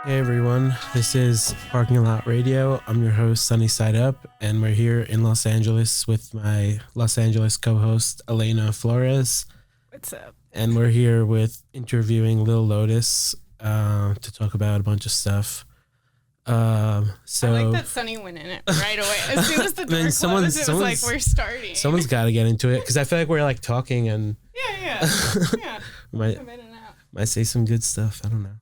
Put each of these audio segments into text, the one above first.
Hey everyone, this is Parking Lot Radio. I'm your host, Sonny Side Up, and we're here in Los Angeles with my Los Angeles co-host, Elana Flores. What's up? And we're here with interviewing Lil Lotus to talk about a bunch of stuff. I like that Sonny went in it right away. As soon as the door closed, it was like, we're starting. Someone's got to get into it, because I feel like we're like talking and... Yeah. might say some good stuff. I don't know.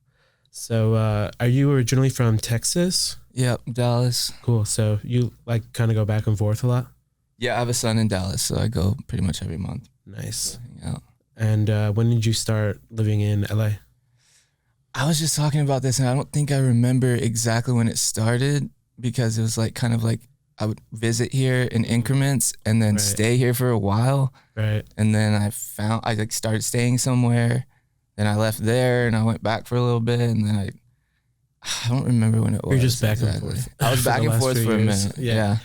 So, are you originally from Texas? Yep, Dallas. Cool. So you like kind of go back and forth a lot? Yeah, I have a son in Dallas, so I go pretty much every month. Nice. Hang out. And when did you start living in LA? I was just talking about this, and I don't think I remember exactly when it started, because it was like kind of like I would visit here in increments and then stay here for a while. Right. And then I like started staying somewhere. Then I left there and I went back for a little bit, and then I don't remember when it was. You're just back and forth. I was back and forth for a minute. Yeah.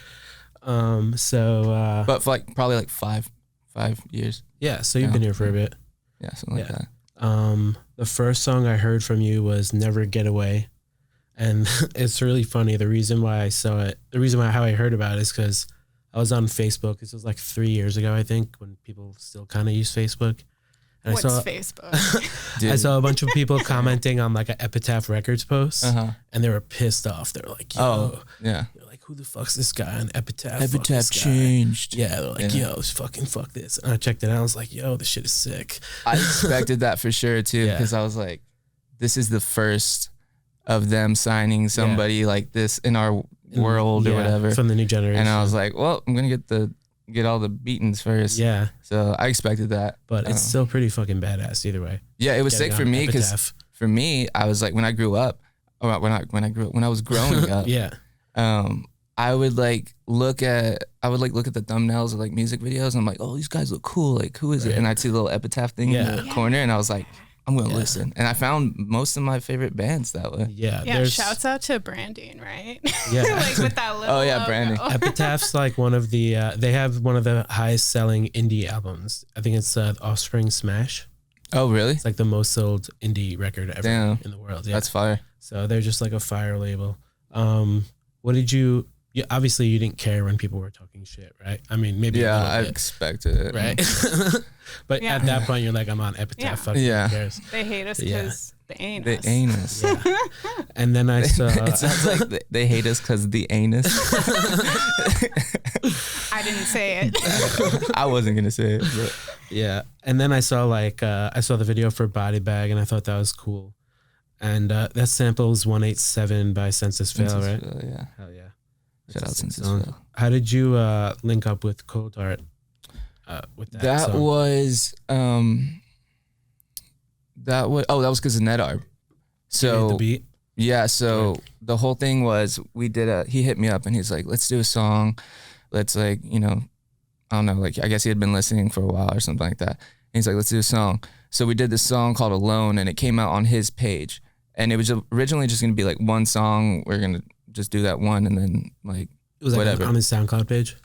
So. But for like probably like five years. Yeah. So you've been here for a bit. Yeah, something like that. The first song I heard from you was "Never Get Away," and it's really funny. The reason why I saw it, how I heard about it, is because I was on Facebook. This was like 3 years ago, I think, when people still kind of use Facebook. And What's Facebook? I saw a bunch of people commenting on like an Epitaph Records post, and they were pissed off. They were like, "Yo, they're like, who the fuck's this guy on Epitaph? Epitaph changed." Yeah, they're like, "Yo, fuck this." And I checked it out. I was like, "Yo, this shit is sick." I expected that for sure too, because I was like, "This is the first of them signing somebody like this in our world or whatever from the new generation." And I was like, "Well, I'm gonna get all the beatings first." Yeah. So I expected that. But it's still pretty fucking badass either way. Yeah, it was sick for me, because for me, I was like, when I grew up, or when I was growing up, I would look at the thumbnails of like music videos, and I'm like, "Oh, these guys look cool. Like, who is it?" And I'd see the little Epitaph thing in the corner, and I was like, I'm going to listen. And I found most of my favorite bands that way. Yeah, shouts out to branding, right? Yeah. Like with that little logo. Branding. Epitaph's like one of the, they have one of the highest selling indie albums. I think it's Offspring Smash. Oh, really? It's like the most sold indie record ever in the world. Yeah. That's fire. So they're just like a fire label. What did you obviously you didn't care when people were talking shit, right? I mean, maybe I expected it. Right? But at that point, you're like, I'm on Epitaph. Fuck, who cares? They hate us because they ain't us. The anus. Yeah. And then I saw... It sounds like they hate us because the anus. I didn't say it. I wasn't going to say it. But. Yeah. And then I saw the video for Body Bag, and I thought that was cool. And that sample is 187 by Census Fail, right? Yeah. Hell yeah. Shout out Census Fail. How did you link up with Cold Heart with that? That song? was because of NetArb. So the beat. Yeah, so the whole thing was he hit me up and he's like, "Let's do a song. Let's I don't know, I guess he had been listening for a while or something like that." And he's like, "Let's do a song." So we did this song called Alone, and it came out on his page. And it was originally just gonna be like one song. We're gonna just do that one, and then it was whatever on his SoundCloud page.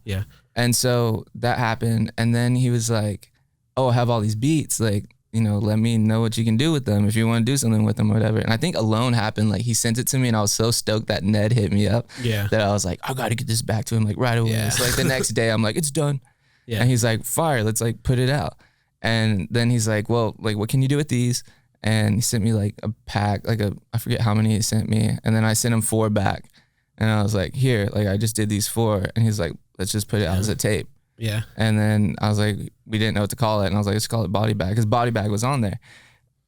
Yeah. And so that happened, and then he was like, "Oh, I have all these beats. Let me know what you can do with them if you want to do something with them or whatever." And I think Alone happened. He sent it to me, and I was so stoked that Ned hit me up. Yeah. That I was like, I got to get this back to him right away. Yeah. So the next day, I'm like, it's done. Yeah. And he's like, fire, let's put it out. And then he's like, well, what can you do with these? And he sent me a pack, I forget how many he sent me. And then I sent him 4 back. And I was like, here, I just did these 4. And he's like, let's just put it out as a tape. Yeah. And then I was like, we didn't know what to call it. And I was like, let's call it Body Bag, because Body Bag was on there.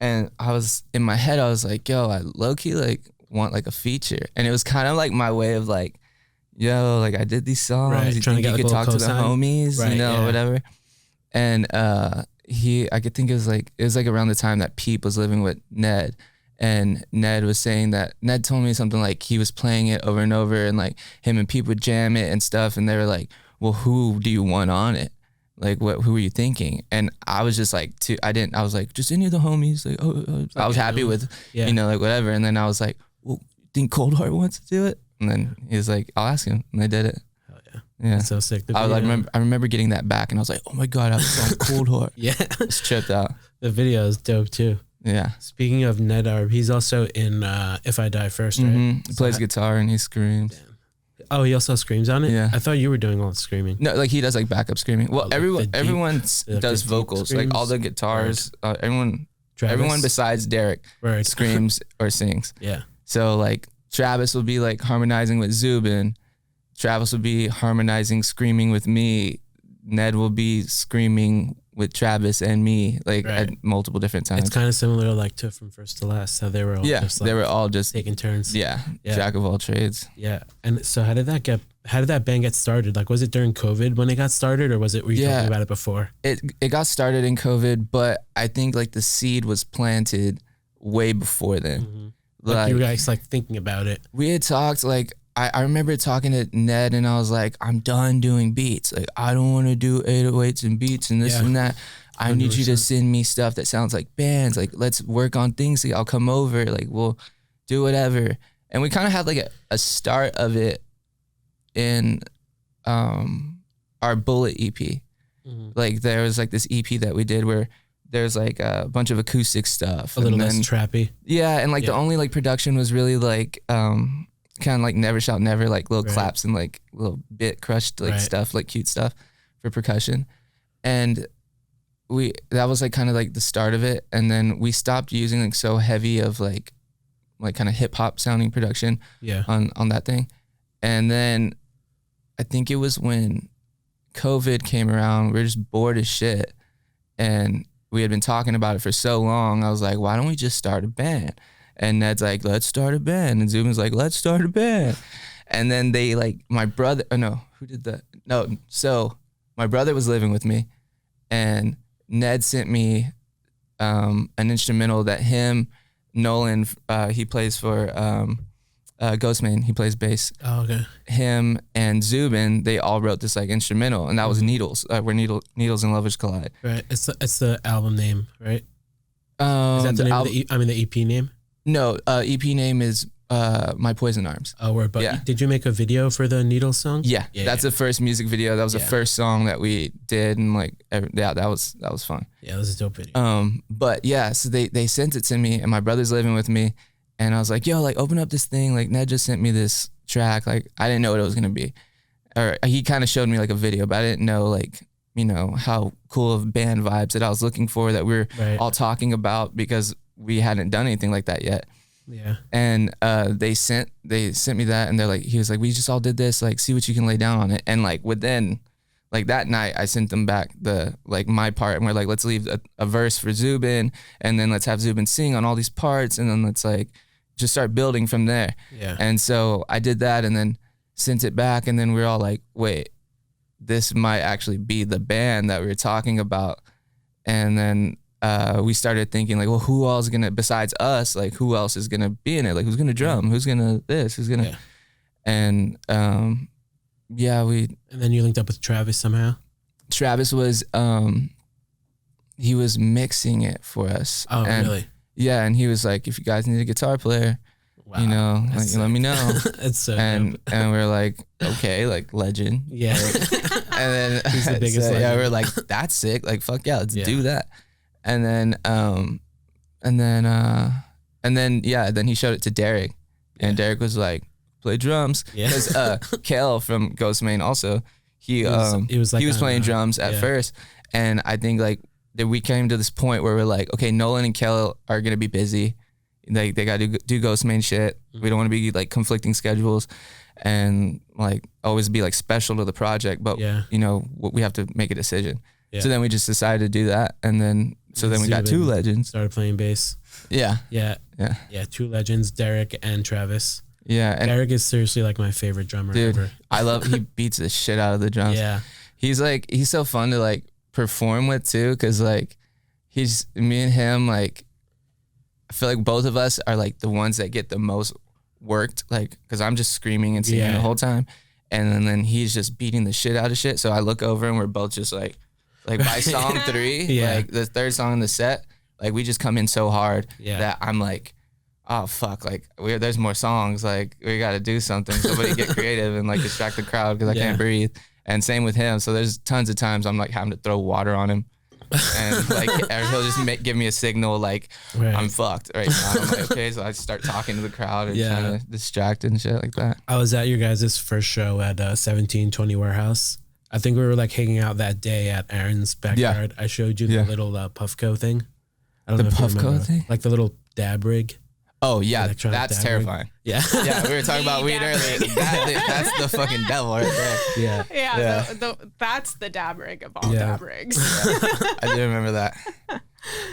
And I was, in my head, I was like, yo, I low-key want a feature. And it was kind of my way of yo, I did these songs. Right, you trying think to get you could talk to the homies, right, whatever. And I could think it was around the time that Peep was living with Ned. And Ned was saying that, Ned told me something he was playing it over and over, and him and Peep would jam it and stuff. And they were like, well, who do you want on it? Who were you thinking? And I was just I was like, just any of the homies. I was happy with, whatever. And then I was like, well, think Cold Heart wants to do it? And then he was like, I'll ask him. And they did it. Hell yeah. Yeah. That's so sick. I remember getting that back, and I was like, oh my God, I was on Cold Heart. Yeah. It's tripped out. The video is dope too. Yeah. Speaking of Nedarb, he's also in If I Die First, right? Mm-hmm. He plays guitar and he screams. Damn. Oh, he also screams on it? Yeah. I thought you were doing all the screaming. No, like he does like backup screaming. Well, everyone does vocals. Screams. Like all the guitars, everyone besides Derek screams or sings. Yeah. So like Travis will be like harmonizing with Zubin. Travis will be harmonizing, screaming with me. Ned will be screaming with Travis and me, like at multiple different times. It's kind of similar, like to From First to Last, how they were all they were all just taking turns. Yeah, jack of all trades. Yeah, and so how did that band get started? Like, was it during COVID when it got started, or were you talking about it before? It got started in COVID, but I think like the seed was planted way before then. Mm-hmm. Like you guys like thinking about it. We had talked like. I remember talking to Ned and I was like, I'm done doing beats. Like, I don't want to do 808s and beats and this and that. I 100%. Need you to send me stuff that sounds like bands. Like, let's work on things. Like, I'll come over. Like, we'll do whatever. And we kind of had like a start of it in our Bullet EP. Mm-hmm. Like, there was like this EP that we did where there's like a bunch of acoustic stuff. A little less trappy. Yeah. And like the only like production was really like, kind of like Never Shout Never, like little claps and like little bit crushed like stuff, like cute stuff for percussion. And that was like kind of like the start of it. And then we stopped using like so heavy of like kind of hip hop sounding production on that thing. And then I think it was when COVID came around, we were just bored as shit. And we had been talking about it for so long. I was like, why don't we just start a band? And Ned's like, let's start a band. And Zubin's like, let's start a band. And then they like, my brother, so my brother was living with me and Ned sent me an instrumental that him, Nolan, he plays for Ghostman, he plays bass. Oh, okay. Him and Zubin, they all wrote this like instrumental and that was Needles, where Needles and Lovers Collide. Right, it's the album name, right? Is that the name the EP name? No, EP name is My Poison Arms. Oh, word. But did you make a video for the Needles song? Yeah, that's the first music video. That was the first song that we did, and like, that was fun. Yeah, that was a dope video. But yeah, so they sent it to me, and my brother's living with me, and I was like, yo, like open up this thing. Like Ned just sent me this track. Like I didn't know what it was gonna be, or he kind of showed me like a video, but I didn't know like how cool of band vibes that I was looking for that we were all talking about because we hadn't done anything like that yet. Yeah. And they sent me that and he was like, we just all did this, like see what you can lay down on it. And like within like that night I sent them back my part and we're like, let's leave a verse for Zubin and then let's have Zubin sing on all these parts and then let's like just start building from there. Yeah. And so I did that and then sent it back and then we were all like, wait, this might actually be the band that we were talking about. And then we started thinking like, well, who else is gonna, besides us, like who else is gonna be in it? Like who's gonna drum? Who's gonna this? Who's gonna, and and then you linked up with Travis somehow. Travis was, he was mixing it for us. Oh, really? Yeah. And he was like, if you guys need a guitar player, like, let me know. It's so and we're like, okay, like legend. Yeah. Like, and then he's the biggest legend. Yeah, we're like, that's sick. Like, fuck yeah, let's do that. And then then he showed it to Derek, and Derek was like, play drums. Because Kale from Ghostman also, he was playing drums at first, and I think like that we came to this point where we're like, okay, Nolan and Kale are gonna be busy, like they gotta do Ghostman shit. Mm-hmm. We don't want to be like conflicting schedules, and like always be like special to the project, but we have to make a decision. Yeah. So then we just decided to do that, and then we got two legends. Started playing bass. Yeah. Two legends, Derek and Travis. Yeah, and Derek is seriously like my favorite drummer ever. He beats the shit out of the drums. Yeah, he's so fun to like perform with too, because like me and him, like I feel like both of us are like the ones that get the most worked, like because I'm just screaming and singing the whole time, and then he's just beating the shit out of shit. So I look over and we're both just like by song 3, like the third song in the set, like we just come in so hard that I'm like, oh fuck, like there's more songs, like we got to do something. Somebody get creative and like distract the crowd because I can't breathe. And same with him. So there's tons of times I'm like having to throw water on him and like or he'll just give me a signal like I'm fucked right now. I'm like, okay, so I start talking to the crowd and trying to distract and shit like that. I was at your guys' first show at 1720 Warehouse. I think we were like hanging out that day at Aaron's backyard. I showed you the little Puffco thing. I don't know if you remember. Puffco thing? Like the little dab rig. Oh yeah, that's terrifying. Yeah, yeah. We were talking about weed earlier. That's the fucking devil right there. Yeah. That's the dab rig of all dab rigs. I do remember that.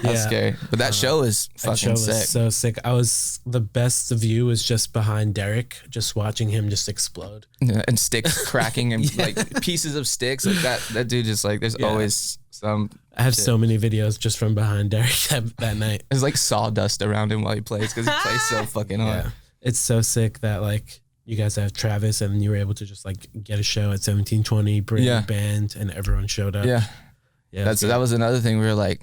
That's scary. But that show is fucking sick. Was so sick. The best view was just behind Derek, just watching him just explode. Yeah, and sticks cracking and like pieces of sticks. Like that dude just like there's always some. I have so many videos just from behind Derek that night. There's like sawdust around him while he plays because he plays so fucking hard. Yeah. It's so sick that like you guys have Travis and you were able to just like get a show at 1720, bring a band, and everyone showed up. Yeah. That was another thing. We were like,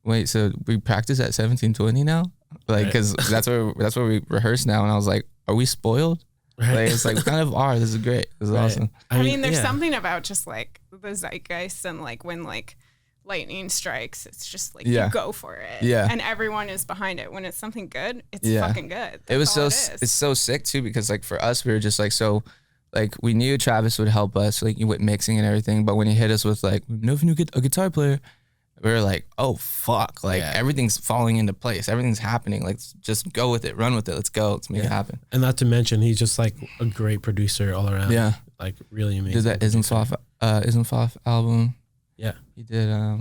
wait, so we practice at 1720 now? Like, because that's where we rehearse now. And I was like, are we spoiled? Right. Like, it's like, we kind of are. This is great. This is awesome. I mean, there's something about just like the zeitgeist and like when like lightning strikes, it's just like you go for it. Yeah. And everyone is behind it. When it's something good, it's fucking good. It's so sick too, because like for us, we were just like, so like we knew Travis would help us like with mixing and everything. But when he hit us with like, we know if you get a guitar player, we were like, oh fuck, like everything's falling into place. Everything's happening. Like just go with it, run with it. Let's go. Let's make it happen. And not to mention, he's just like a great producer all around. Yeah. Like really amazing. Did that Ismfoff album. Yeah. He did, I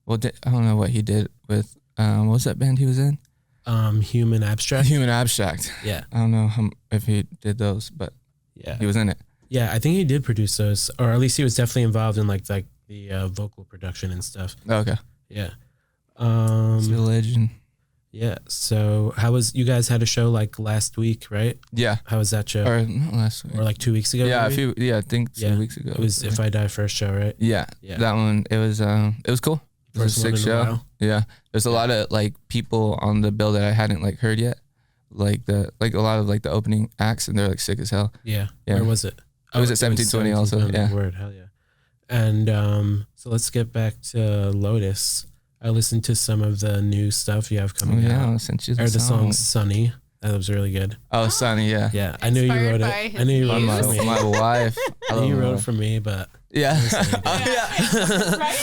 don't know what he did with, what was that band he was in? Human Abstract. Human Abstract. Yeah. I don't know if he did those, but he was in it. Yeah, I think he did produce those, or at least he was definitely involved in like the vocal production and stuff. Okay. Yeah. He's a legend. Yeah. So you guys had a show like last week, right? Yeah. How was that show? Or not last week. Or like 2 weeks ago? Yeah, I think 2 weeks ago. It was If I Die first show, right? Yeah. That one, it was cool. It was a sick show. Yeah. There's a lot of like people on the bill that I hadn't like heard yet. Like a lot of like the opening acts, and they're like sick as hell. Yeah. Where was it? It was at 1720 also. Yeah. Word, hell yeah. And so let's get back to Lotus. I listened to some of the new stuff you have coming out. Since you heard the song Sonny. That was really good. Oh, Sonny, yeah. Yeah, I knew you wrote it. I knew you wrote it for me. My wife. I knew you wrote it for me, but... Yeah. Right?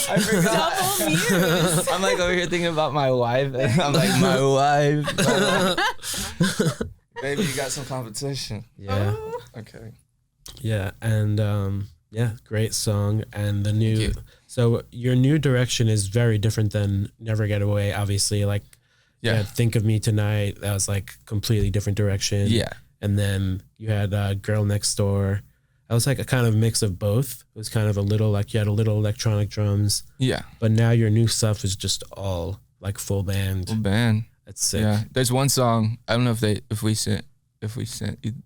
I forgot. Double muse. I'm like over here thinking about my wife. And I'm like, my wife. Baby, you got some competition. Yeah. Oh. Okay. Yeah, and great song. And the new... So your new direction is very different than Never Get Away, obviously. Like, Think of Me Tonight, that was like completely different direction. Yeah. And then you had Girl Next Door. That was like a kind of mix of both. It was kind of a little, like you had a little electronic drums. Yeah. But now your new stuff is just all like full band. Full band. That's sick. Yeah. There's one song, I don't know if we sent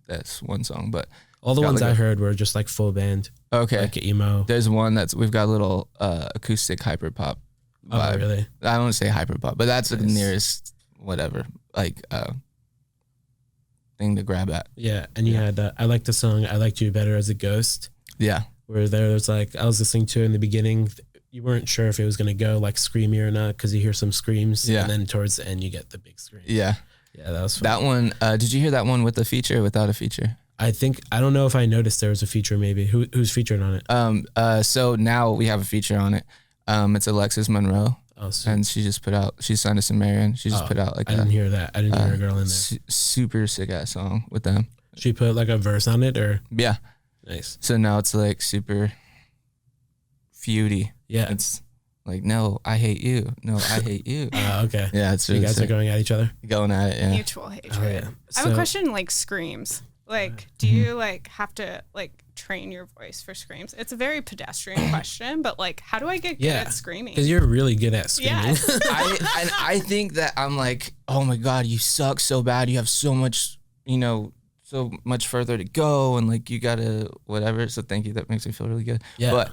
that's one song, but all the ones I heard were just like full band. Okay. Like emo. There's one we've got a little acoustic hyper pop vibe. Oh, really? I don't want to say hyper pop, but that's the nearest whatever, like thing to grab at. Yeah. And you had, I like the song I Liked You Better as a Ghost. Yeah. Where there's like, I was listening to it in the beginning. You weren't sure if it was going to go like screamy or not because you hear some screams. Yeah. And then towards the end, you get the big scream. Yeah. Yeah, that was fun. That one, did you hear that one with a feature or without a feature? I don't know if I noticed there was a feature maybe. Who's featured on it? So now we have a feature on it. It's Alexis Monroe. Oh, sweet. And she signed us to Marion. She just put out like I didn't hear that. I didn't hear a girl in there. Super sick ass song with them. She put like a verse on it or? Yeah. Nice. So now it's like super feudy. Yeah. It's like, no, I hate you. No, I hate you. Okay. Yeah, it's really you guys sick. are going at each other? Going at it, yeah. Mutual hatred. Oh, yeah. I have a question like screams. Like, do you like have to like train your voice for screams? It's a very pedestrian question, but like, how do I get good at screaming? Because you're really good at screaming. Yes. I think that I'm like, oh my God, you suck so bad. You have so much, so much further to go, and like you gotta whatever. So thank you. That makes me feel really good. Yeah. But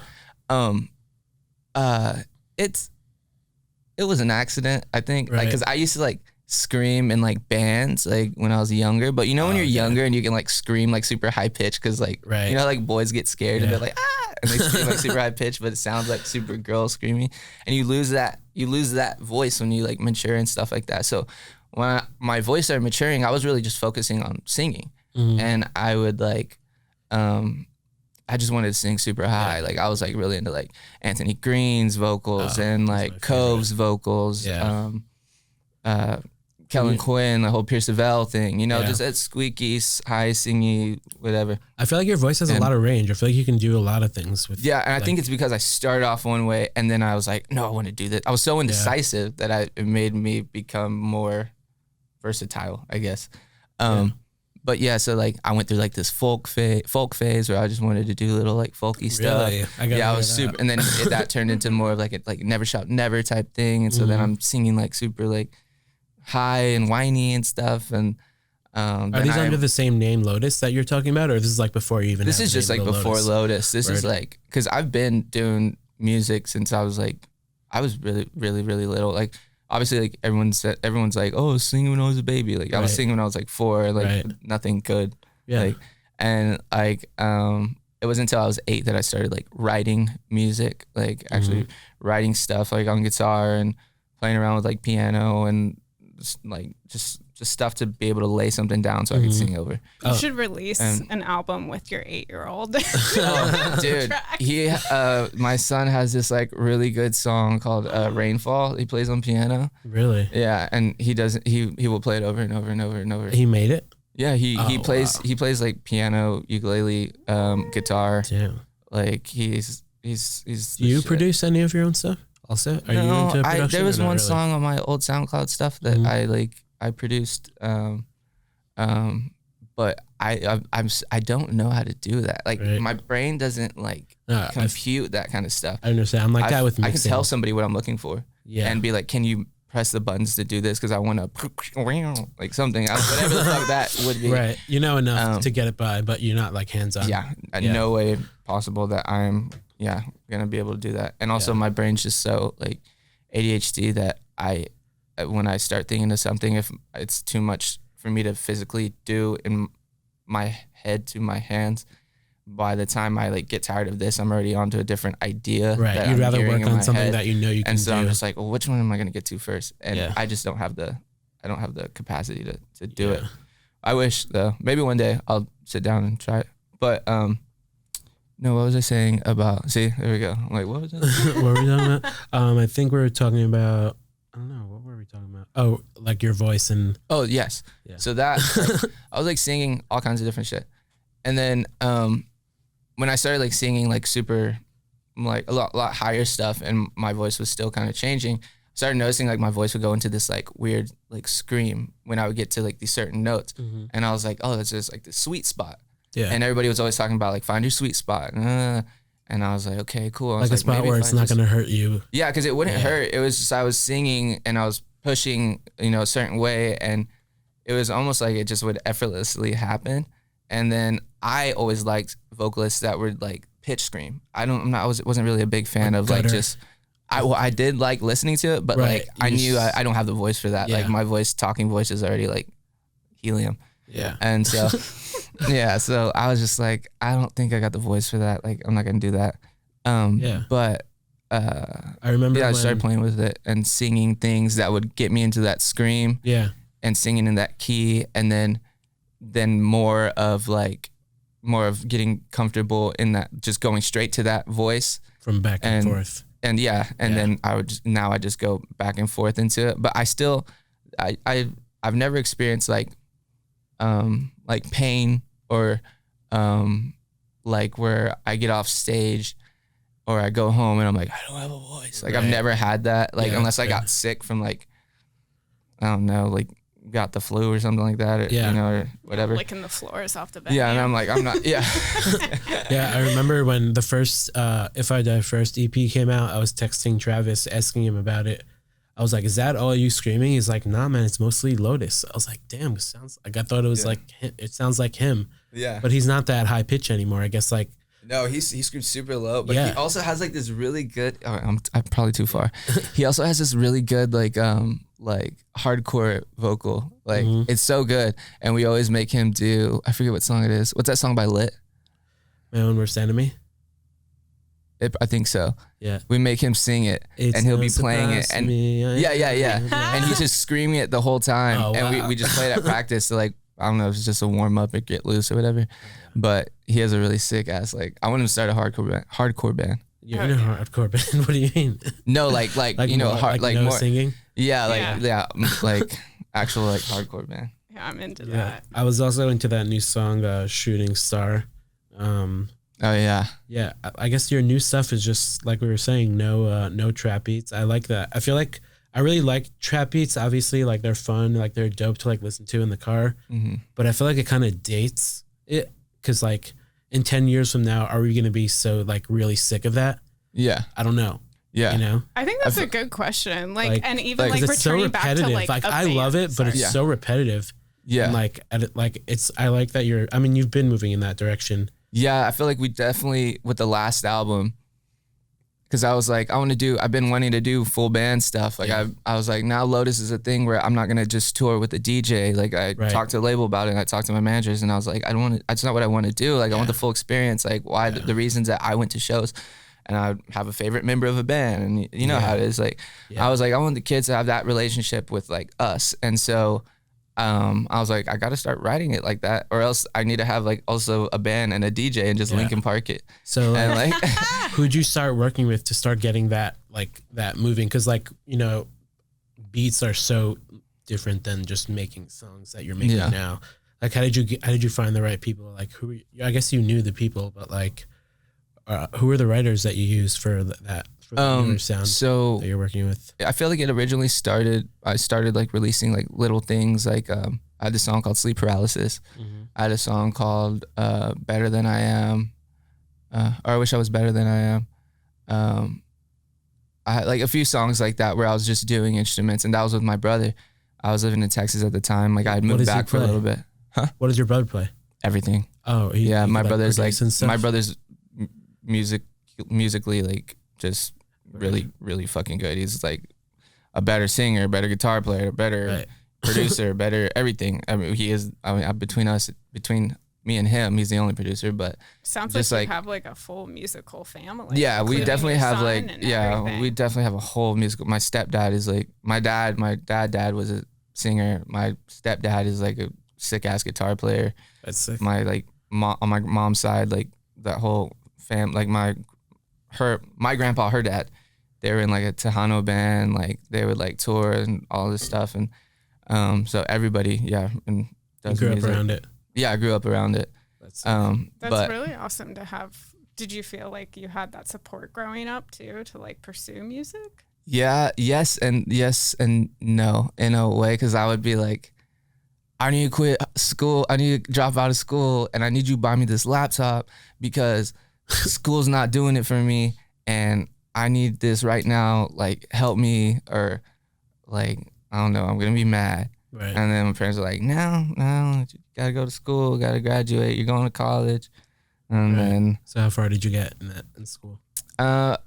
it was an accident, I think. Right. Because I used to like scream in like bands like when I was younger, but when you're younger and you can like scream like super high pitch because like like boys get scared and they're like and they scream like super high pitched, but it sounds like super girl screaming, and you lose that voice when you like mature and stuff like that. So when my voice started maturing, I was really just focusing on singing, and I would like, I just wanted to sing super high. Like I was like really into like Anthony Green's vocals and like Cove's vocals. Kellen Quinn, the whole Pierce Avell thing, you know, just that squeaky, high, singy, whatever. I feel like your voice has a lot of range. I feel like you can do a lot of things with. Yeah, and I think it's because I started off one way, and then I was like, no, I want to do this. I was so indecisive that it made me become more versatile, I guess. But yeah, so like I went through like this folk phase where I just wanted to do little like folky stuff. I was super, and then that turned into more of like a Never Shout Never type thing, and so then I'm singing like super like high and whiny and stuff. And are these under the same name Lotus that you're talking about, or this is like before you even? This is just like before Lotus. This is like because I've been doing music since I was really really little. Like obviously like everyone's like, oh, singing when I was a baby. Like I was singing when I was like 4, like nothing good. Like, and like it wasn't until I was 8 that I started like writing music, like actually writing stuff like on guitar and playing around with like piano and just stuff to be able to lay something down so I could sing over. You should release an album with your 8-year-old. Dude, my son has this like really good song called Rainfall. He plays on piano. Really? Yeah, and he will play it over and over and over and over. He made it? Yeah, he plays like piano, ukulele, guitar. Damn. Like he's Do you produce any of your own stuff? Also, are you into production? There was one song on my old SoundCloud stuff that I produced, but I don't know how to do that. Like my brain doesn't like compute that kind of stuff. I understand. I'm like that with mixing. I can tell somebody what I'm looking for, and be like, can you press the buttons to do this because I want to like something, whatever the fuck that would be. Right, you know enough to get it by, but you're not like hands on. Yeah, no way possible that I'm gonna be able to do that. And also my brain's just so like ADHD that when I start thinking of something, if it's too much for me to physically do in my head to my hands, by the time I like get tired of this, I'm already onto a different idea. Right, you'd rather work on something that you know you can do. And so I'm just like, well, which one am I gonna get to first? And I just don't have the capacity to do it. I wish though, maybe one day I'll sit down and try it. But no, what was I saying about? See, there we go. I'm like, what was that? What were we talking about? I think we were talking about. I don't know. What were we talking about? Oh, like your voice and. Oh yes. Yeah. So that I was like singing all kinds of different shit, and then when I started like singing like super, like a lot higher stuff, and my voice was still kind of changing. I started noticing like my voice would go into this like weird like scream when I would get to like these certain notes, and I was like, oh, that's just like the sweet spot. Yeah. And everybody was always talking about like find your sweet spot. And I was like, okay, cool. Like a spot where it's not going to hurt you. Yeah, because it wouldn't hurt. It was just I was singing and I was pushing, a certain way, and it was almost like it just would effortlessly happen. And then I always liked vocalists that would like pitch scream. I wasn't really a big fan of like just. I did like listening to it, but like I knew I don't have the voice for that. Yeah. Like my talking voice is already like helium. Yeah. And so. Yeah, so I was just like, I don't think I got the voice for that. Like, I'm not gonna do that. But I remember. I started playing with it and singing things that would get me into that scream. Yeah, and singing in that key, and then more of getting comfortable in that, just going straight to that voice from back and forth. And then I just go back and forth into it. But I still, I've never experienced like pain or like where I get off stage or I go home and I'm like, I don't have a voice. Like I've never had that, like unless I got sick from like, I don't know, like got the flu or something like that, or, or whatever. Licking the floors off the bed. Yeah, and I'm like, I'm not, yeah. Yeah, I remember when the first If I Die First EP came out, I was texting Travis asking him about it. I was like, is that all you screaming? He's like, nah, man, it's mostly Lotus. I was like, damn, it sounds like, I thought it was like, it sounds like him. Yeah. But he's not that high pitch anymore. I guess like. No, he screams super low, but he also has like this really good, I'm probably too far. He also has this really good like hardcore vocal. Like it's so good. And we always make him do, I forget what song it is. What's that song by Lit? My Own Worst Enemy. I think so. Yeah. We make him sing it, and he'll be playing it, and and he's just screaming it the whole time. Oh, and wow. we just play it at practice to like, I don't know if it's just a warm up or get loose or whatever. But he has a really sick ass, like, I want him to start a hardcore band. You're in a hardcore band. What do you mean? No, like you know, more, like no more singing. Yeah, like actual like hardcore band. Yeah, I'm into that. I was also into that new song, Shooting Star. Oh yeah. Yeah, I guess your new stuff is just like we were saying, no trap beats. I like that. I feel like I really like trap beats. Obviously, like they're fun, like they're dope to like listen to in the car. Mm-hmm. But I feel like it kind of dates it, because like in 10 years from now, are we gonna be so like really sick of that? Yeah, I don't know. Yeah, you know, I think that's a good question. Like and even like it's so returning repetitive. back to like I love it, but it's so repetitive. Yeah, and I like that you're. I mean, you've been moving in that direction. Yeah, I feel like we definitely, with the last album, because I was like, I've been wanting to do full band stuff. Like I was like, now Lotus is a thing where I'm not going to just tour with a DJ. Like I talked to the label about it, and I talked to my managers, and I was like, that's not what I want to do. Like I want the full experience. Like the reasons that I went to shows, and I have a favorite member of a band, and you know how it is. Like I was like, I want the kids to have that relationship with like us. And so I was like, I got to start writing it like that, or else I need to have like also a band and a DJ and just Linkin Park it. So and like, who'd you start working with to start getting that moving? Because like, you know, beats are so different than just making songs that you're making now. Like, how did you find the right people? Like, I guess you knew the people, but like, who are the writers that you use for that? For sound that you're working with? I feel like it originally I started like releasing like little things. Like I had this song called Sleep Paralysis. Mm-hmm. I had a song called Better Than I Am, or I Wish I Was Better Than I Am. I had like a few songs like that where I was just doing instruments, and that was with my brother. I was living in Texas at the time. Like I had moved back for a little bit. Huh? What does your brother play? Everything. Oh, my brother's like my brother's musically like just really fucking good. He's like a better singer, better guitar player, better producer, better everything. I mean, he is. I mean, between me and him, he's the only producer. But sounds like you have like a full musical family. Yeah, we definitely have like we definitely have a whole musical. My stepdad is like my dad was a singer. My stepdad is like a sick ass guitar player. That's sick. My like on my mom's side, like that whole fam, like my grandpa, her dad, they were in like a Tejano band. Like they would like tour and all this stuff. And so everybody, and does you grew music. Up around it. Yeah, I grew up around it. That's really awesome to have. Did you feel like you had that support growing up too, to like pursue music? Yeah, yes and no in a way, because I would be like, I need to quit school. I need to drop out of school, and I need you to buy me this laptop because school's not doing it for me, and I need this right now. Like, help me, or like, I don't know. I'm gonna be mad. Right. And then my parents are like, no, you gotta go to school, gotta graduate. You're going to college, and then. So how far did you get in school? I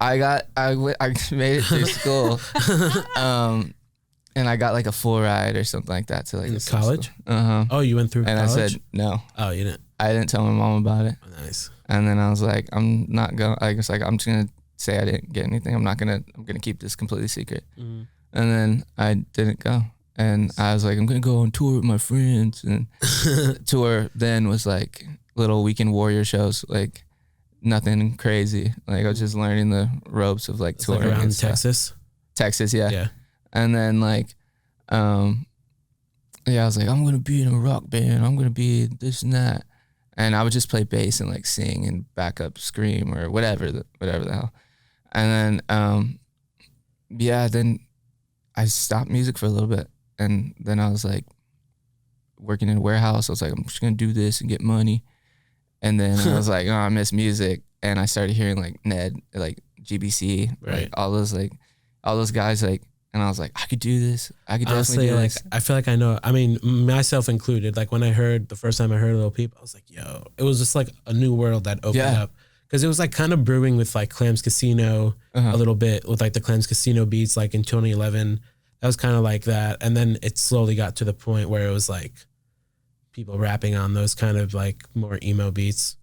made it through school. And I got like a full ride or something like that to like in college. Oh, you went through and college? I said no. Oh, you didn't. I didn't tell my mom about it. Oh, nice. And then I was like, I'm not going. I was like, I'm just gonna say I didn't get anything. I'm gonna keep this completely secret. Mm-hmm. And then I didn't go. And I was like, I'm gonna go on tour with my friends. And tour then was like little weekend warrior shows, like nothing crazy. Like I was just learning the ropes of like touring. Like around Texas. Texas, yeah. Yeah. And then like, I was like, I'm gonna be in a rock band. I'm gonna be this and that, and I would just play bass and like sing and backup scream or whatever the hell. And then, then I stopped music for a little bit, and then I was like working in a warehouse. I was like, I'm just gonna do this and get money. And then I was like, oh, I miss music, and I started hearing like Ned, like GBC, like all those guys, like. And I was like, I could do this. I could definitely do this. I feel like I know. I mean, myself included. Like when the first time I heard Lil Peep, I was like, yo, it was just like a new world that opened up. Because it was like kind of brewing with like Clams Casino a little bit, with like the Clams Casino beats like in 2011. That was kind of like that. And then it slowly got to the point where it was like people rapping on those kind of like more emo beats.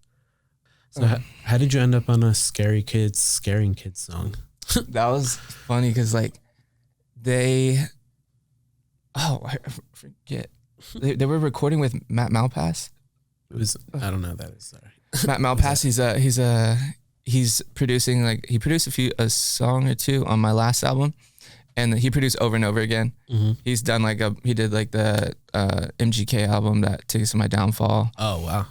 So how did you end up on a Scaring Kids song? That was funny because like I forget. They were recording with Matt Malpass. It was, I don't know who that is, sorry. Matt Malpass, he's producing, like, he produced a song or two on my last album, and he produced Over and Over Again. Mm-hmm. He's done he did like the MGK album that took us to my downfall. Oh wow.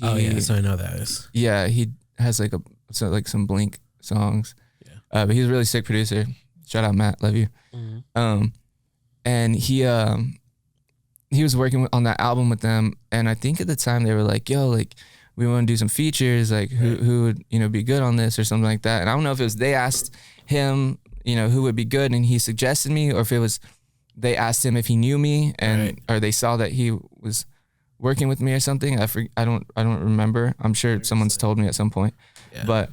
Okay. So I know that is. Yeah, he has like some Blink songs. Yeah. But he's a really sick producer. Shout out Matt, love you. Mm-hmm. And he was working on that album with them, and I think at the time they were like, yo, like, we want to do some features, like who would, be good on this or something like that. And I don't know if it was they asked him, who would be good, and he suggested me, or if it was they asked him if he knew me, and or they saw that he was working with me or something. I don't remember. I'm sure someone's told me at some point. Yeah. But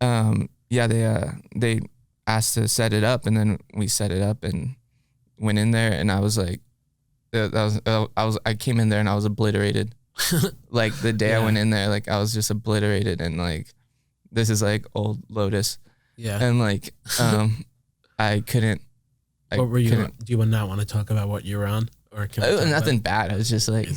they asked to set it up, and then we set it up and went in there, and I was like, I came in there and I was obliterated. Like the day I went in there, like I was just obliterated, and like this is like old Lotus. Yeah. And like I couldn't. What were you on? Do you not want to talk about what you were on? Or nothing bad. It was just like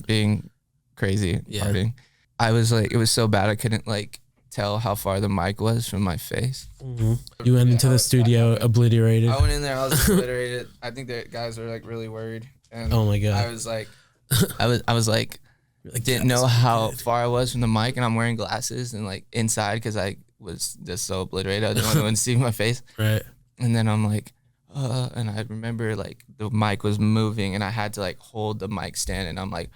being crazy, partying. I was like, it was so bad I couldn't like tell how far the mic was from my face. Mm-hmm. You went into the studio obliterated. I went in there, I was obliterated. I think the guys were like really worried. And oh my God. I was like, didn't know how far I was from the mic, and I'm wearing glasses and like inside because I was just so obliterated. I didn't want anyone to see my face. Right. And then I'm like, and I remember like the mic was moving, and I had to like hold the mic stand, and I'm like,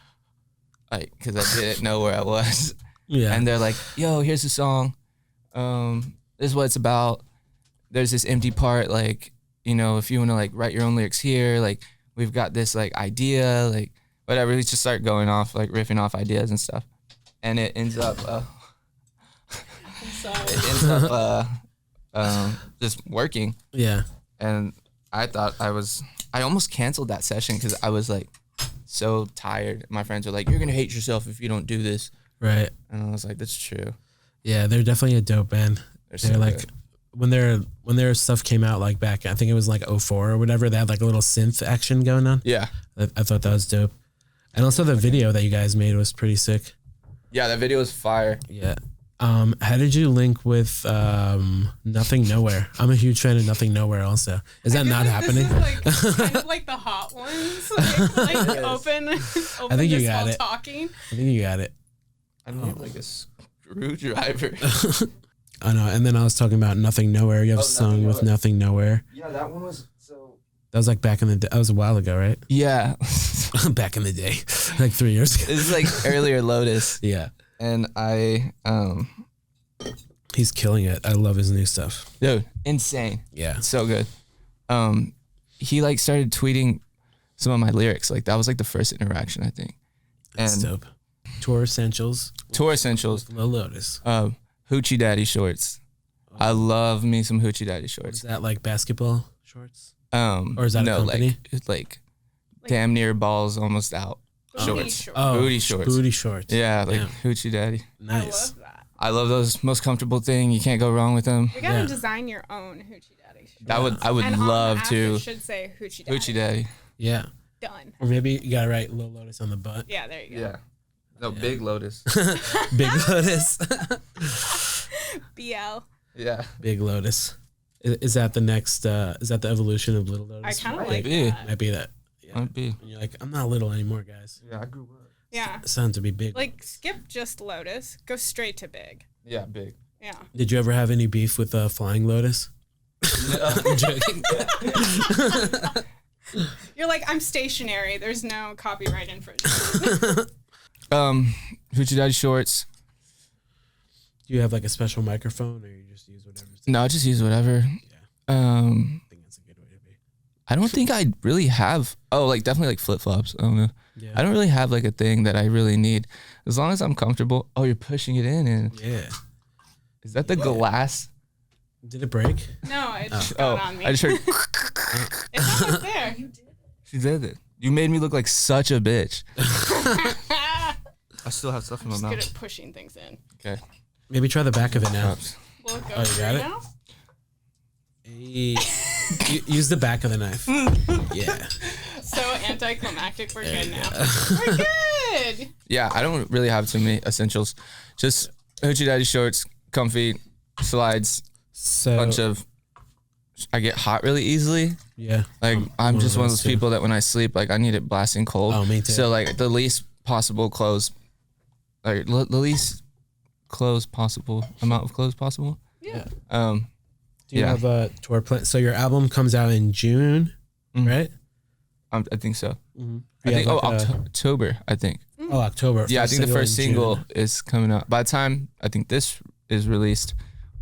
because I didn't know where I was. Yeah. And they're like, yo, here's the song. This is what it's about. There's this empty part, like, if you want to like write your own lyrics here, like we've got this like idea, like whatever. We just start going off, like riffing off ideas and stuff. And it ends up just working. Yeah. And I thought I almost canceled that session because I was like so tired. My friends were like, you're gonna hate yourself if you don't do this. Right. And I was like, that's true. Yeah, they're definitely a dope band. They're like good. when their stuff came out, like back, I think it was like 2004 or whatever, they had like a little synth action going on. Yeah. I thought that was dope. And also the video that you guys made was pretty sick. Yeah, that video was fire. Yeah. How did you link with Nothing Nowhere? I'm a huge fan of Nothing Nowhere also. Is that not happening? This is like kind of like the hot ones. Like open I think you got it. Talking. I think you got it. I need like a screwdriver. I know. And then I was talking about Nothing Nowhere. You have a song with Nothing Nowhere. Yeah, that one was so. That was like back in the day. That was a while ago, right? Yeah. Back in the day, like 3 years ago. This is like earlier Lotus. Yeah. And he's killing it. I love his new stuff. Dude, insane. Yeah. It's so good. He like started tweeting some of my lyrics. Like that was like the first interaction, I think. That's dope. Tour Essentials. Lil Lotus. Hoochie Daddy shorts. I love me some Hoochie Daddy shorts. Is that like basketball shorts? Or is that a company? Like damn near balls almost out. Shorts. Booty shorts. Booty shorts. Yeah, like Hoochie Daddy. Nice. I love that. I love those. Most comfortable thing. You can't go wrong with them. You gotta design your own Hoochie Daddy shorts. I would love to. It should say Hoochie Daddy. Hoochie Daddy. Yeah. Done. Or maybe you gotta write Lil Lotus on the butt. Yeah, there you go. Yeah. No, Big Lotus. Big Lotus. BL. Yeah. Big Lotus. Is that the next, is that the evolution of Little Lotus? I kind of like that. Might be that. Yeah. Might be. And you're like, I'm not little anymore, guys. Yeah, I grew up. Yeah. It's time to be big. Like, skip just Lotus. Go straight to big. Yeah, big. Yeah. Did you ever have any beef with Flying Lotus? No. I'm joking. You're like, I'm stationary. There's no copyright infringement. Hoochie Daddy shorts. Do you have like a special microphone, or you just use whatever? No, I just use whatever. Yeah. I think that's a good way to be. I don't think I really have. Oh, like definitely like flip flops. I don't know. Yeah. I don't really have like a thing that I really need. As long as I'm comfortable. Oh, you're pushing it in, and yeah. Is that the glass? Did it break? No, it just got on me. I just heard. It's almost there. You did it. She did it. You made me look like such a bitch. I still have stuff in my I'm mouth. just good at pushing things in. Okay. Maybe try the back of it now. Will it go you got it? now? Hey. Use the back of the knife. Yeah. So anticlimactic. We're good now. We're good. Yeah, I don't really have too many essentials. Just hoochie daddy shorts, comfy slides, bunch of. I get hot really easily. Yeah. Like I'm just one of those people that when I sleep, like I need it blasting cold. Oh, me too. So like the least possible clothes, like the least clothes possible amount of clothes possible. Yeah. Do you have a tour plan? So your album comes out in June, right? I think so. Mm-hmm. I think October. I think. Oh, October. Yeah, I think the first single is coming out. By the time I think this is released,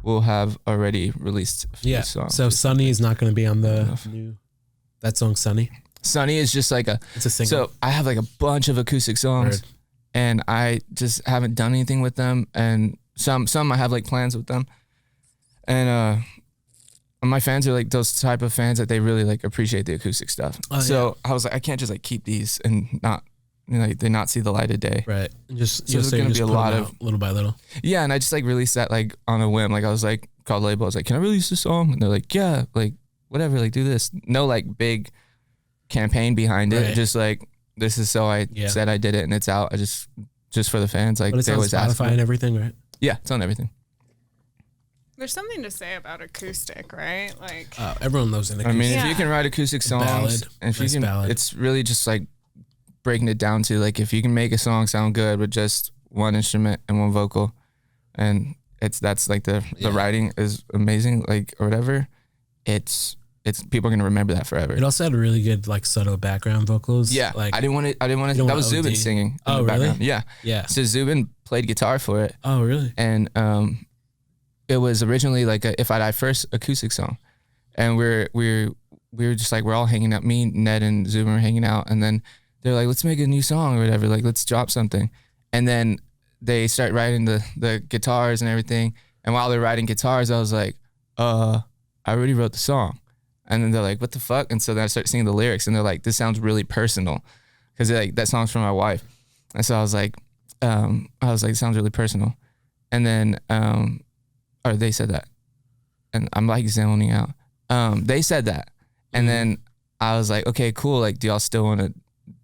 we'll have already released a few songs. So Sonny is not going to be on the new. That song, Sonny. Sonny is just like it's a single. So I have like a bunch of acoustic songs, and I just haven't done anything with them. And some I have like plans with them, and my fans are like those type of fans that they really like appreciate the acoustic stuff. So I was like, I can't just like keep these and not, they not see the light of day. Right. And just so there's gonna be a lot of little by little. Yeah, and I just like released that like on a whim. Like I was like called the label. I was like, can I release this song? And they're like, yeah, like whatever, like do this. No like big campaign behind it. Just like this is so I said I did it and it's out. I just for the fans. Like they always ask Spotify and everything, right? Yeah, it's on everything. There's something to say about acoustic, right? Like everyone loves an acoustic. I mean, if you can write acoustic songs, and if you can, it's really just like breaking it down to like if you can make a song sound good with just one instrument and one vocal, and that's like the writing is amazing, like or whatever. It's people are gonna remember that forever. It also had really good like subtle background vocals. Yeah, like I didn't want to. That was Zubin singing. Oh, in the really? Background. Yeah, yeah. So Zubin played guitar for it. Oh, really? And it was originally like a If I Die First acoustic song, and we were just like we're all hanging out. Me, Ned, and Zubin were hanging out, and then they're like, let's make a new song or whatever. Like let's drop something, and then they start writing the guitars and everything. And while they're writing guitars, I was like, I already wrote the song. And then they're like, what the fuck? And so then I start singing the lyrics, and they're like, this sounds really personal, because like that song's from my wife. And so I was like, it sounds really personal. And then or they said that, and I'm like zoning out. They said that, and then I was like, okay, cool. Like, do y'all still want to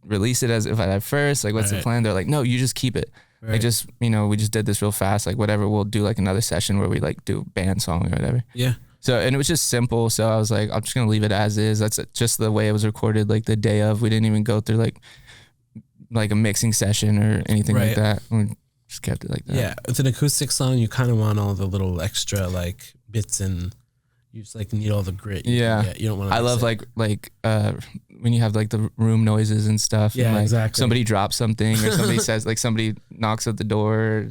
release it as If I Die First? Like, what's the plan? They're like, no, you just keep it. Right. Like, just we just did this real fast. Like, whatever, we'll do like another session where we like do a band song or whatever. Yeah. So, and it was just simple. So I was like, I'm just gonna leave it as is. That's just the way it was recorded. Like the day of, we didn't even go through like a mixing session or anything like that. We just kept it like that. Yeah, with an acoustic song, you kind of want all the little extra like bits, and you just like need all the grit. You don't want. I love like when you have like the room noises and stuff. Yeah, and, like, exactly. Somebody drops something, or somebody says like somebody knocks at the door,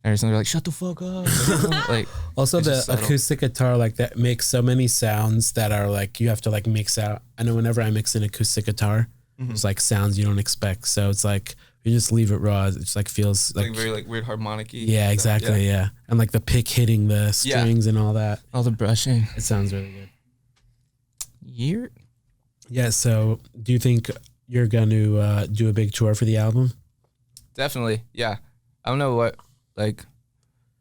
or somebody like shut the fuck up. Like also the acoustic guitar like that makes so many sounds that are like you have to like mix out. I know whenever I mix an acoustic guitar, it's like sounds you don't expect. So it's like you just leave it raw. It just like feels like very like weird harmonic-y. Yeah, exactly. Yeah. And like the pick hitting the strings and all that. All the brushing. It sounds really good. Yeah. So do you think you're going to do a big tour for the album? Definitely. Yeah. I don't know what, like,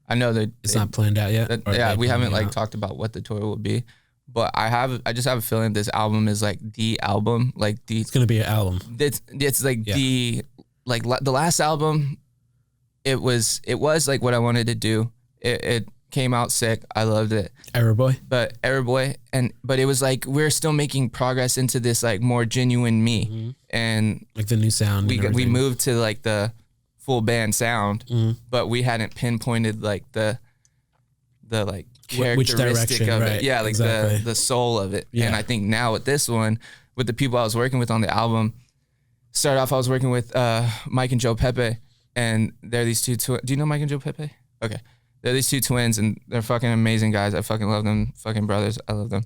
I know that it's not planned out yet. We haven't like talked about what the tour will be, but I just have a feeling this album is like the album, like it's going to be an album. It's like the last album, it was like what I wanted to do. It came out sick. I loved it. Error Boy, but it was like we're still making progress into this like more genuine me, and like the new sound. We moved to like the full band sound, but we hadn't pinpointed like the like characteristic of it. Yeah, like the soul of it. Yeah. And I think now with this one, with the people I was working with on the album. Started off, I was working with Mike and Joe Pepe, and they're these two. Do you know Mike and Joe Pepe? Okay, they're these two twins, and they're fucking amazing guys. I fucking love them. Fucking brothers, I love them.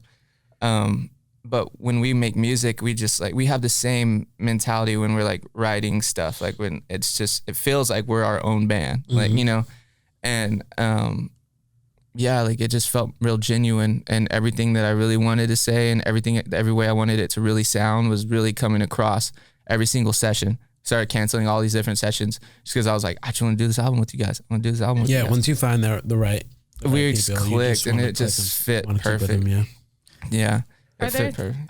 But when we make music, we just like we have the same mentality when we're like writing stuff. Like when it feels like we're our own band, like and like it just felt real genuine, and everything that I really wanted to say and every way I wanted it to really sound was really coming across. Every single session. started canceling all these different sessions just because I was like, I just want to do this album with you guys. I want to do this album with you guys. Once you find the right we just people, clicked and it just fit perfect. Yeah.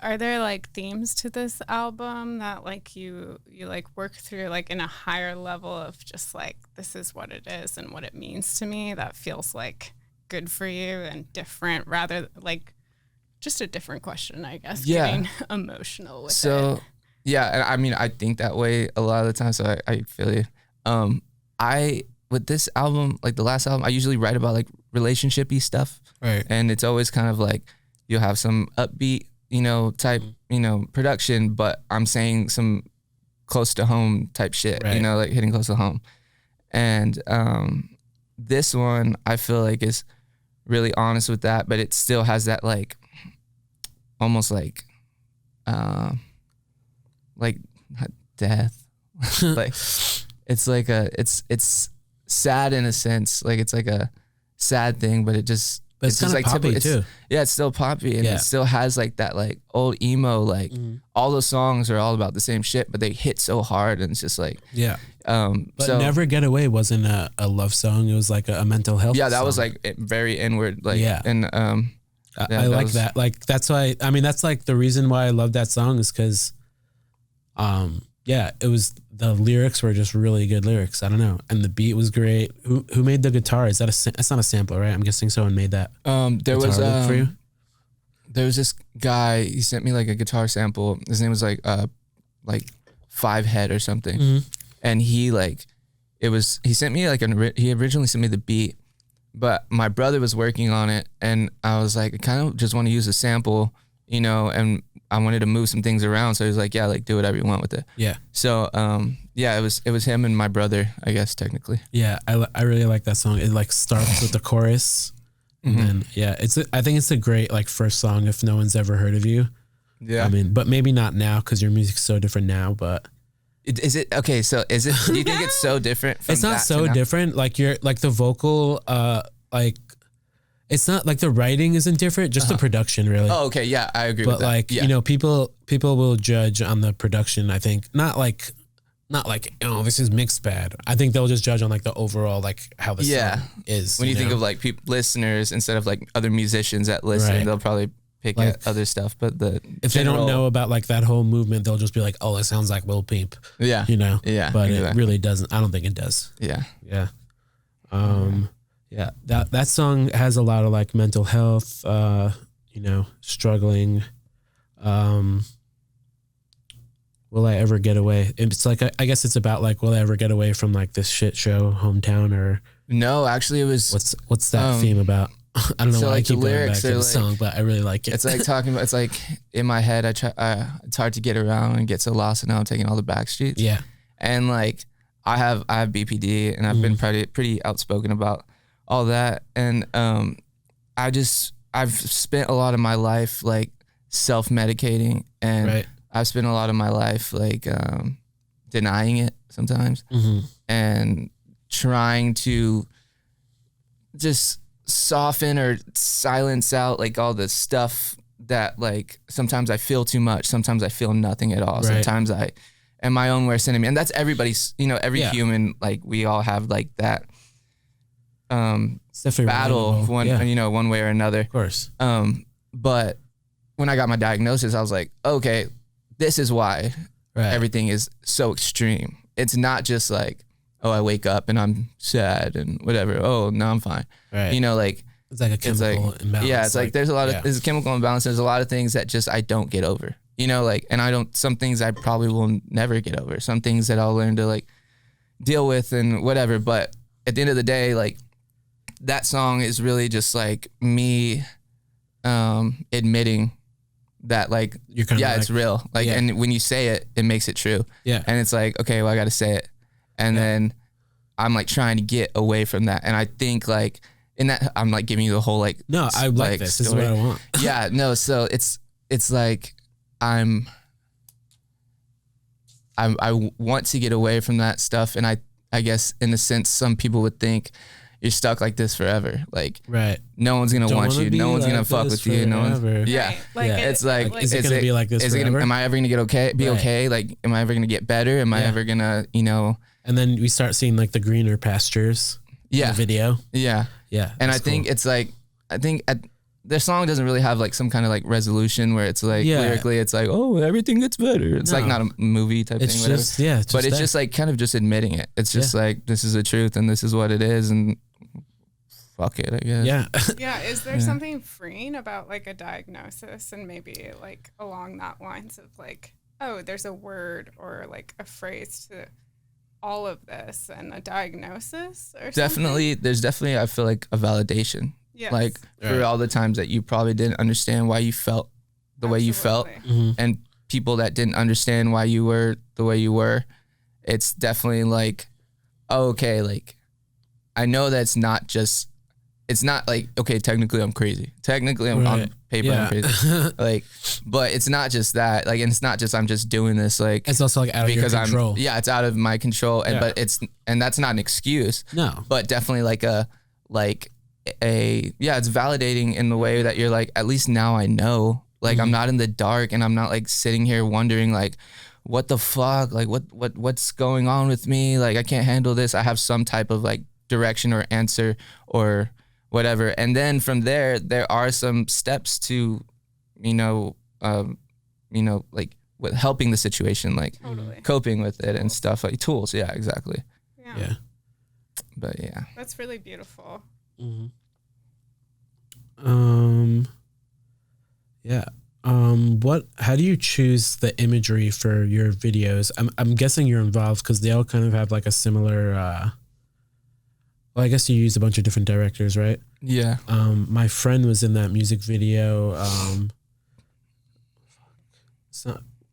Are there like themes to this album that like you like work through like in a higher level of just like, this is what it is and what it means to me that feels like good for you and different, rather like just a different question, I guess, getting emotional with it. Yeah, and I mean, I think that way a lot of the time, so I feel you. With this album, like the last album, I usually write about like relationship-y stuff. Right. And it's always kind of like, you'll have some upbeat, type, production, but I'm saying some close to home type shit, right. Like hitting close to home. And this one, I feel like is really honest with that, but it still has that like, almost like death. Like it's like it's sad in a sense, like it's like a sad thing, but it's kind of like poppy too. Yeah, it's still poppy, and it still has like that like old emo, like all those songs are all about the same shit, but they hit so hard, and it's just like but Never Get Away wasn't a love song, it was like a mental health that song. was like very inward, like and I like that. Like that's why, I mean, that's like the reason why I love that song is because it was, the lyrics were just really good lyrics. I don't know. And the beat was great. Who made the guitar? Is that that's not a sample, right? I'm guessing someone made that. There was this guy, he sent me like a guitar sample. His name was like Five Head or something. Mm-hmm. And he sent me like he originally sent me the beat, but my brother was working on it, and I was like, I kind of just want to use a sample, and I wanted to move some things around. So he was like, yeah, like do whatever you want with it. Yeah. So, it was him and my brother, I guess, technically. Yeah. I really like that song. It like starts with the chorus. And then, I think it's a great like first song if no one's ever heard of you. Yeah. I mean, but maybe not now because your music's so different now, but. Is it okay? So do you think it's so different? It's not so different. Like you're like the vocal, like it's not like the writing isn't different, just the production really. Oh, okay. Yeah, I agree with that. But like, people will judge on the production, I think. Not like, oh, this is mixed bad. I think they'll just judge on like the overall, like how the song is. When you think of like listeners instead of like other musicians that listen, they'll probably pick at other stuff. But if they don't know about like that whole movement, they'll just be like, oh, it sounds like Lil Peep. Yeah. Yeah. But it really doesn't. I don't think it does. Yeah. Yeah. Yeah, that song has a lot of like mental health, struggling. Will I ever get away? It's like, I guess it's about like, will I ever get away from like this shit show, hometown, or no? Actually, it was what's that theme about? I don't know why I keep going back to the song, but I really like it. It's like talking about. It's like in my head, it's hard to get around and get so lost, and now I'm taking all the back streets. Yeah, and like I have BPD, and I've been pretty outspoken about all that, and I've spent a lot of my life like self-medicating, and I've spent a lot of my life like denying it sometimes, and trying to just soften or silence out like all the stuff that like sometimes I feel too much, sometimes I feel nothing at all, sometimes I am my own worst enemy, and that's everybody's, every human, like we all have like that battle one way or another, of course. But when I got my diagnosis, I was like, okay, this is why everything is so extreme. It's not just like, oh, I wake up and I'm sad and whatever. Oh, no, I'm fine. Like it's like a chemical imbalance. Yeah, it's like there's a lot of there's a chemical imbalance. There's a lot of things that just I don't get over. And some things I probably will never get over. Some things that I'll learn to like deal with and whatever. But at the end of the day, like that song is really just like me admitting that like you're kind of like, it's real. Like and when you say it, it makes it true. Yeah. And it's like, okay, well I gotta say it. And then I'm like trying to get away from that. And I think like in that I'm like giving you the whole like no, I like this. Story. This is what I want. Yeah, no, so it's like I want to get away from that stuff, and I guess in a sense some people would think you're stuck like this forever. Like, right. no one's gonna Don't want wanna you. be No one's like gonna fuck this with you. No one's, forever. yeah. Right. Like, Yeah. It's like, Is it gonna be like this forever? Am I ever gonna be Right. okay? Like, am I ever gonna get better? Am I Yeah. ever gonna, you know? And then we start seeing like the greener pastures. Yeah. In the video. Yeah. Yeah. And I that's think cool. it's like, their song doesn't really have like some kind of like resolution where it's like lyrically it's like, oh, everything gets better. It's like not a movie type it's thing. Whatever. just yeah. It's But just it's that. just like kind of just admitting it. It's just like, this is the truth and this is what it is, and fuck it, I guess. yeah. Yeah, is there something freeing about like a diagnosis, and maybe like along that lines of like, oh, there's a word or like a phrase to all of this and a diagnosis or Definitely, there's definitely, I feel like, a validation. Yes. Like for Right. all the times that you probably didn't understand why you felt the way you felt, Absolutely. and people that didn't understand why you were the way you were, it's definitely like, oh, okay, like I know that it's not like, okay, technically I'm crazy. Technically I'm on Right. paper I'm crazy. Like, but it's not just that. Like, and it's not just I'm just doing this like It's also like out of your because control. it's out of my control, and Yeah. but that's not an excuse. No. But definitely it's validating in the way that you're like, at least now I know, like I'm not in the dark, and I'm not like sitting here wondering like, what the fuck, like what's going on with me, like I can't handle this. I have some type of like direction or answer or whatever, and then from there are some steps to like with helping the situation, like Totally. coping with it and stuff, like tools. Yeah, exactly. Yeah. But yeah. That's really beautiful. Mm-hmm. Yeah. How do you choose the imagery for your videos? I'm guessing you're involved because they all kind of have like a similar, well, I guess you use a bunch of different directors, right? Yeah. My friend was in that music video,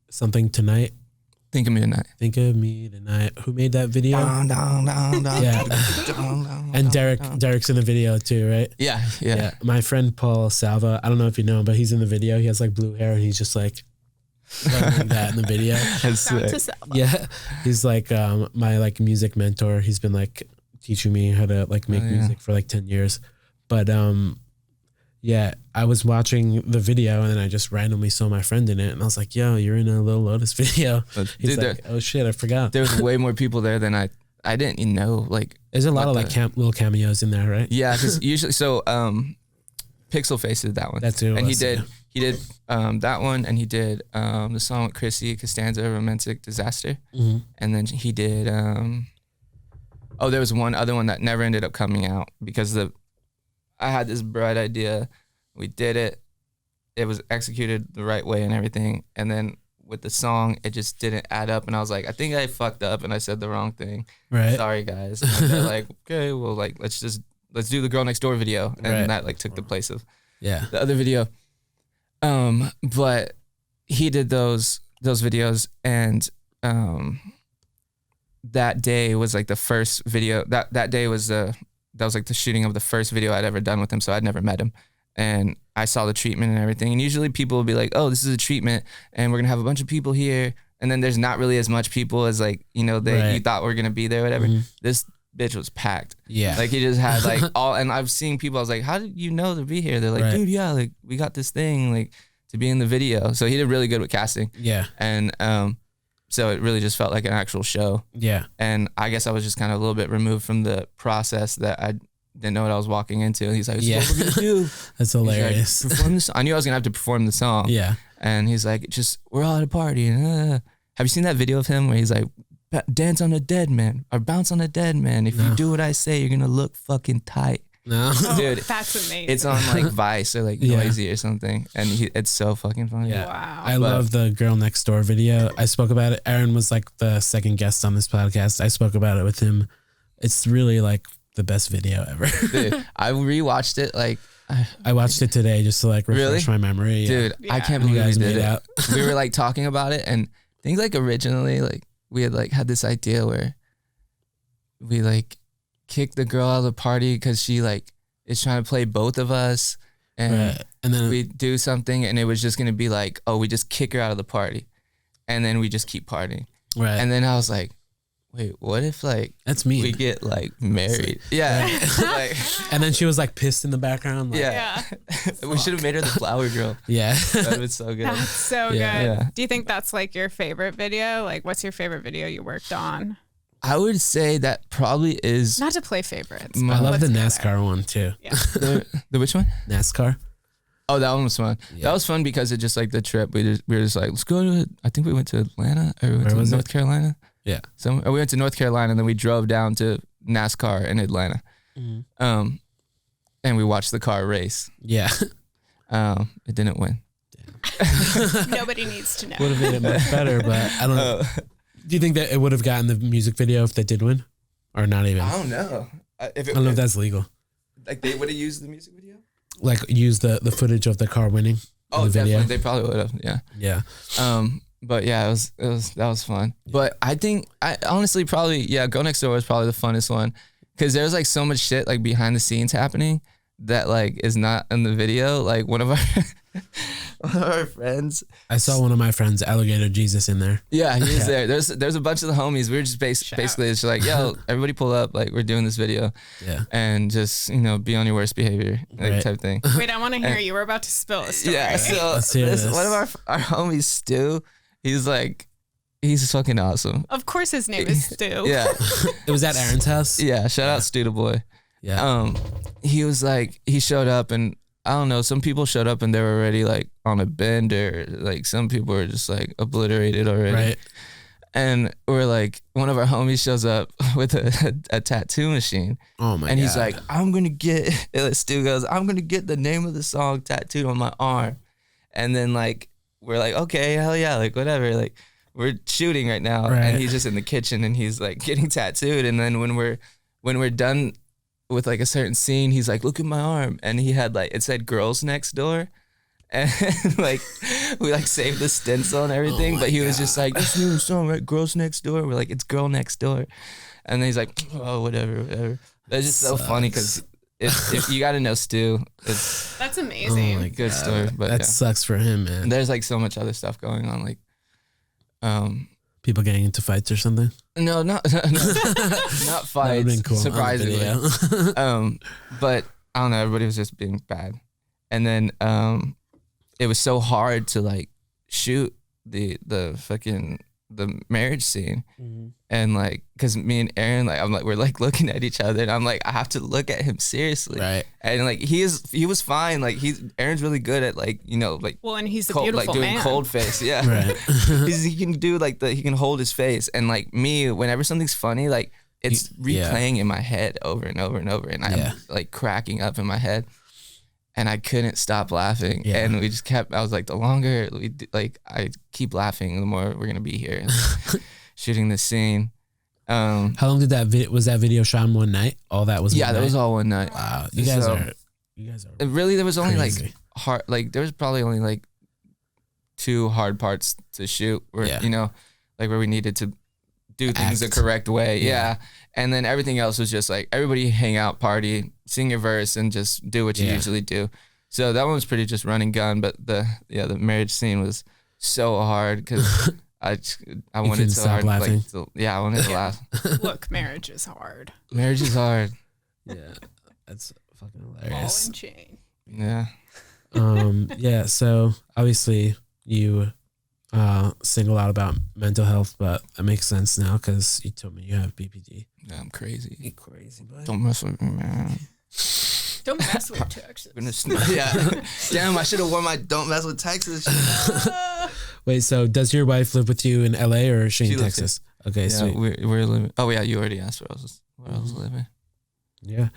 something tonight. Think of me tonight. Think of me tonight. Who made that video? Yeah. And Derek's in the video too, right? Yeah. My friend Paul Salva, I don't know if you know him, but he's in the video. He has like blue hair and he's just like like that in the video. That's Shout out to sick. Selma. Yeah. He's like my like music mentor. He's been like teaching me how to like make music for like 10 years. But yeah, I was watching the video and then I just randomly saw my friend in it and I was like, yo, you're in a Lil Lotus video. He's Dude, like, oh shit, I forgot. there was way more people there than I didn't even know. Like, There's a lot of what like the- little cameos in there, right? yeah, because usually, so Pixel Face did that one. That's who it and was, he did that one, and he did the song with Chrissy Costanza, Romantic Disaster, Mm-hmm. and then he did there was one other one that never ended up coming out because I had this bright idea, we did it, it was executed the right way and everything, and then with the song it just didn't add up, and I was like, I think I fucked up and I said the wrong thing. Right. Sorry guys. And they're like, okay, well, like let's do the Girl Next Door video, and Right. that like took the place of Yeah. the other video. But he did those videos, and that day was like the first video. That day was that was like the shooting of the first video I'd ever done with him, so I'd never met him. And I saw the treatment and everything. And usually people will be like, oh, this is a treatment and we're gonna have a bunch of people here. And then there's not really as much people as like, you Right. thought were gonna be there, whatever. Mhm. This bitch was packed. Yeah. Like he just had like all, and I've seen people, I was like, how did you know to be here? They're like, Right. dude, yeah, like we got this thing like to be in the video. So he did really good with casting. Yeah. And so it really just felt like an actual show. Yeah. And I guess I was just kind of a little bit removed from the process that I didn't know what I was walking into. And he's like, this is what we're gonna do. That's He's like, hilarious. perform this. I knew I was gonna have to perform the song. Yeah. And he's like, we're all at a party. And, have you seen that video of him where he's like, dance on a dead man or bounce on a dead man? If you do what I say, you're gonna look fucking tight. No. Oh, Dude, that's amazing. it's on like Vice or like Yeah. Noisy or something. And it's so fucking funny. Yeah. Wow. I love the Girl Next Door video. I spoke about it. Aaron was like the second guest on this podcast. I spoke about it with him. It's really like the best video ever. Dude, I rewatched it like, I watched it today just to like refresh my memory. Yeah. dude, I Yeah. can't You believe we guys did made it. out. We were like talking about it, and I think like originally like we had like had this idea where we like kicked the girl out of the party because she like is trying to play both of us, and Right. And then we do something, and it was just gonna be like, oh, we just kick her out of the party, and then we just keep partying. right. And then I was like, wait, what if like That's me. we get like married? Yeah. Like, and then she was like pissed in the background. Like, yeah. We should have made her the flower girl. Yeah. That was so good. That's so good. Yeah. Do you think that's like your favorite video? Like, what's your favorite video you worked on? I would say that probably is. Not to play favorites. I but love the what's NASCAR one too. Yeah. The which one? NASCAR. Oh, that one was fun. Yeah. That was fun because it just like the trip. We were just like, let's go to. I think we went to Atlanta or we went Where to was North Carolina. Yeah. So we went to North Carolina and then we drove down to NASCAR in Atlanta. Mm-hmm. And we watched the car race. Yeah. It didn't win. Nobody needs to know. Would have made it much better, but I don't know. Do you think that it would have gotten the music video if they did win, or not even? I don't know. If I don't know if that's legal. like they would have used the music video. Like use the footage of the car winning. Oh, in the definitely. video. They probably would have. Yeah. Yeah. But yeah, that was fun. But I think I honestly probably Go Next Door was probably the funnest one because there's like so much shit like behind the scenes happening that like is not in the video. Like one of our friends. I saw one of my friends, Alligator Jesus, in there. Yeah, he was there. There's a bunch of the homies. We were just basically it's just like, yo, everybody pull up, like we're doing this video. Yeah. And just, be on your worst behavior, like Right. type thing. Wait, I want to hear you. We're about to spill a story. Yeah, so Let's hear this. one of our homies, Stu, he's fucking awesome. Of course his name is Stu. Yeah. It was at Aaron's house. Yeah, shout out Stu the boy. Yeah. He was like, he showed up and I don't know, some people showed up and they were already like on a bend or like some people were just like obliterated already. Right. And we're like, one of our homies shows up with a tattoo machine. Oh my god. And he's like, Stu goes, I'm going to get the name of the song tattooed on my arm. And then like, we're like, okay, hell yeah, like whatever. Like we're shooting right now. Right. And he's just in the kitchen and he's like getting tattooed. And then when we're done with like a certain scene, he's like, look at my arm. And he had like, it said Girls Next Door. And like, we like saved the stencil and everything. But he was just like, this new song, right? Girls Next Door. We're like, it's Girl Next Door. And then he's like, oh, whatever. That's just so funny because if you got to know Stu, it's That's amazing. Oh my good God. story. But that yeah. sucks for him, man. There's like so much other stuff going on. Like, People getting into fights or something. no, not That fights. would've been cool on the Surprisingly. video. But I don't know. Everybody was just being bad. And then it was so hard to like shoot the marriage scene. Mm-hmm. And like, cause me and Aaron, like, we're like looking at each other and I'm like, I have to look at him seriously. Right. And like, he was fine. Like Aaron's really good at like, like, Well, and he's a cold, beautiful like doing man. cold face. Yeah. Right. He can do like he can hold his face. And like me, whenever something's funny, like it's replaying in my head over and over and over. And I'm like cracking up in my head. And I couldn't stop laughing. Yeah. And we just kept, I was like, the longer I keep laughing, the more we're going to be here shooting this scene. How long did was that video shot in one night? All that was one that night? was all one night. Wow. You guys are Really, there was only crazy. like hard, like there was probably only like 2 hard parts to shoot where, like where we needed to do things the correct way. Yeah. And then everything else was just like everybody hang out, party, sing your verse and just do what you usually do. So that one was pretty just run and gun, but the marriage scene was so hard because I wanted so hard. Laughing. I wanted to laugh. Look, marriage is hard. Marriage is hard. Yeah. That's fucking Ball hilarious. and chain. Yeah. Yeah. So obviously you sing a lot about mental health, but that makes sense now because you told me you have BPD. Yeah, I'm crazy. You crazy, buddy. Don't mess with me, man. Don't mess with Texas. Yeah. Damn, I should have worn my "Don't Mess with Texas" shit. Wait, so does your wife live with you in LA or is she in lives Texas? Okay, Yeah, sweet. we're living. Oh yeah, you already asked where I was living. Yeah.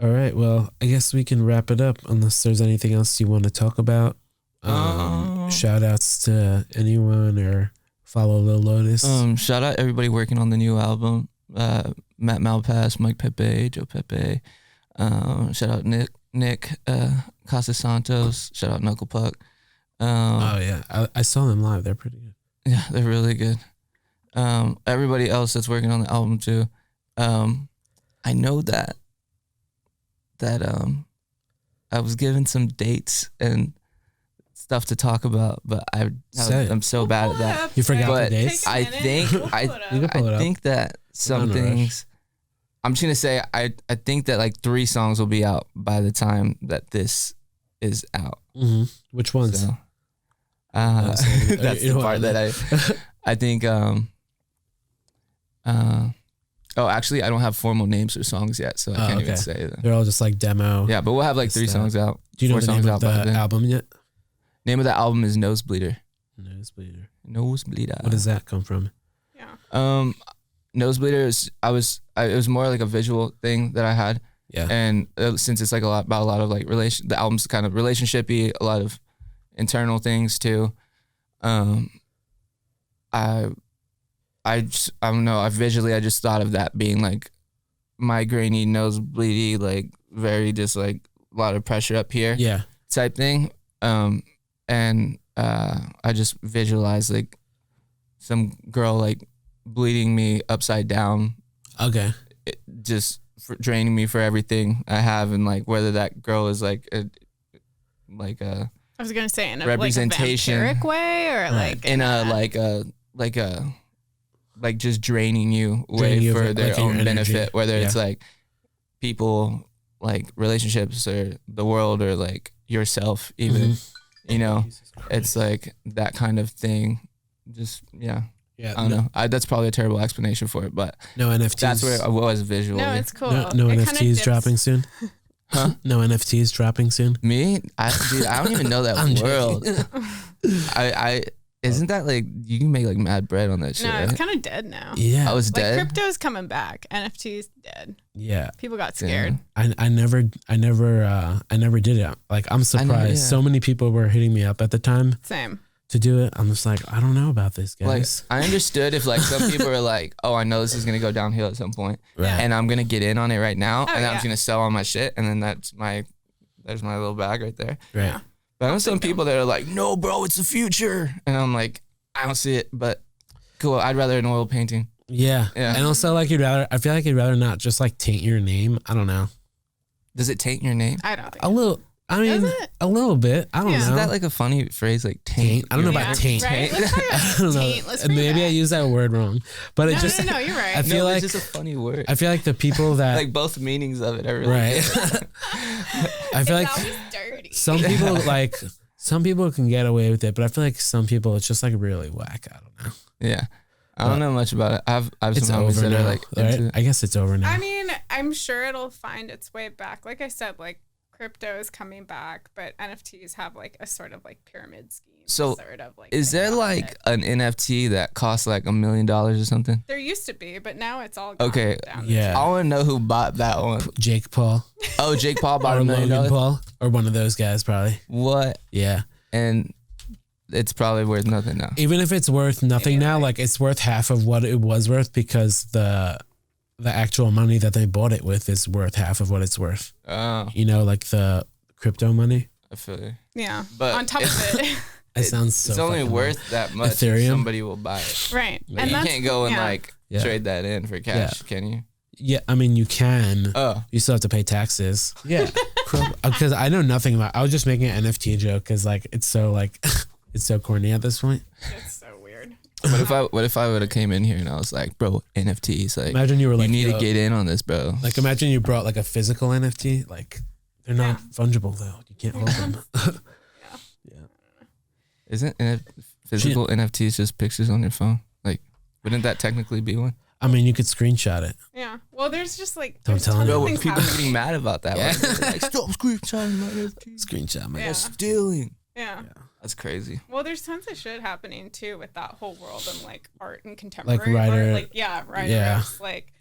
All right. Well, I guess we can wrap it up unless there's anything else you want to talk about. Shout outs to anyone or follow Lil Lotus. Shout out everybody working on the new album. Matt Malpass, Mike Pepe, Joe Pepe. Shout out Nick Casa Santos. Shout out Knuckle Puck. Oh yeah, I saw them live. They're pretty good. Yeah, they're really good. Everybody else that's working on the album too. I know that I was given some dates and stuff to talk about, but I'm so bad at that. You forgot But the dates? I think You can pull it up. think that some things. I'm just gonna say I think that like 3 songs will be out by the time that this is out. Mm-hmm. Which ones? So, that's the part that I think. Actually, I don't have formal names for songs yet, so I can't even say them. They're all just like demo. Yeah, but we'll have like 3 songs out. Do you know the name of the album yet? Name of the album is Nosebleeder. Nosebleeder. What does that come from? Yeah. Nosebleeder is it was more like a visual thing that I had. Yeah. And since it's like about a lot of like the album's kind of relationship-y, a lot of internal things too. I don't know. I just thought of that being like migraine-y, nosebleedy, like very just like a lot of pressure up here. Yeah. Type thing. And I just visualized like some girl like bleeding me upside down. Okay. Just draining me for everything I have, and like whether that girl is like a I was gonna say in a representation, like a vampiric way, or like in a like just draining you away for their like own benefit, energy. whether it's like people, like relationships, or the world, or like yourself even. You know, it's like that kind of thing. Just yeah. I don't know. That's probably a terrible explanation for it, but no NFTs. That's where I was visual. No, it's cool. No NFTs dropping soon. Huh? No NFTs dropping soon. Me? I don't even know that world. I isn't that like you can make like mad bread on that shit? No, right? it's kind of dead now. Yeah, I was dead. Like crypto's coming back. NFTs dead. Yeah, people got scared. I never did it. Like I'm surprised. So many people were hitting me up at the time. Same. To do it, I'm just like, I don't know about this, guys. Like I understood if like some people are like, oh, I know this is gonna go downhill at some point, right. And I'm gonna get in on it right now, and I'm yeah. just gonna sell all my shit, and then there's my little bag right there. Right. Yeah. But I know some people that are like, no, bro, it's the future, and I'm like, I don't see it, but cool. I'd rather an oil painting. Yeah. And also like I feel like you'd rather not just like taint your name. I don't know. Does it taint your name? I don't think a little. I mean, a little bit. I don't know. Isn't that like a funny phrase, like taint? I don't know about taint. Right? I don't know. Taint. Maybe I use that word wrong, but it just. No, you're right. I feel like it's just a funny word. I feel like the people that like both meanings of it are really right. I feel like dirty. some people can get away with it, but I feel like some people it's just like really whack. I don't know. Yeah. I don't know much about it. I have some homies that are like right? I guess it's over now. I mean, I'm sure it'll find its way back. Like I said, like crypto is coming back, but NFTs have like a sort of like pyramid scheme. So sort of like is there like an NFT that costs like $1 million or something? There used to be, but now it's all gone okay. down. Yeah. I want to know who bought that one. Jake Paul. Oh, Jake Paul bought $1 million. Logan Paul, or one of those guys probably. What? Yeah. And it's probably worth nothing now. Even if it's worth nothing now, like it's worth half of what it was worth because the actual money that they bought it with is worth half of what it's worth. Oh. You know, like the crypto money. I feel you. Yeah. But on top of it. It sounds so it's only worth that much Ethereum. if somebody will buy it. Right. Like, and you can't go and like trade that in for cash, can you? Yeah, I mean you can. Oh. You still have to pay taxes. Yeah. Because I know nothing about I was just making an NFT joke because like it's so corny at this point. It's so weird. What if I would have came in here and I was like, bro, NFTs, like imagine you were like you need to get in on this, bro. Like imagine you brought like a physical NFT, like they're not fungible though. You can't hold them. Yeah. Isn't physical NFTs just pictures on your phone? Like, wouldn't that technically be one? I mean, you could screenshot it. Yeah. Well, there's just like Don't tell anyone. People are getting mad about that. Yeah. Like, stop screenshotting my NFT. Screenshot my stealing. Yeah. That's crazy. Well, there's tons of shit happening too with that whole world and like art and contemporary like writer, art. Writers like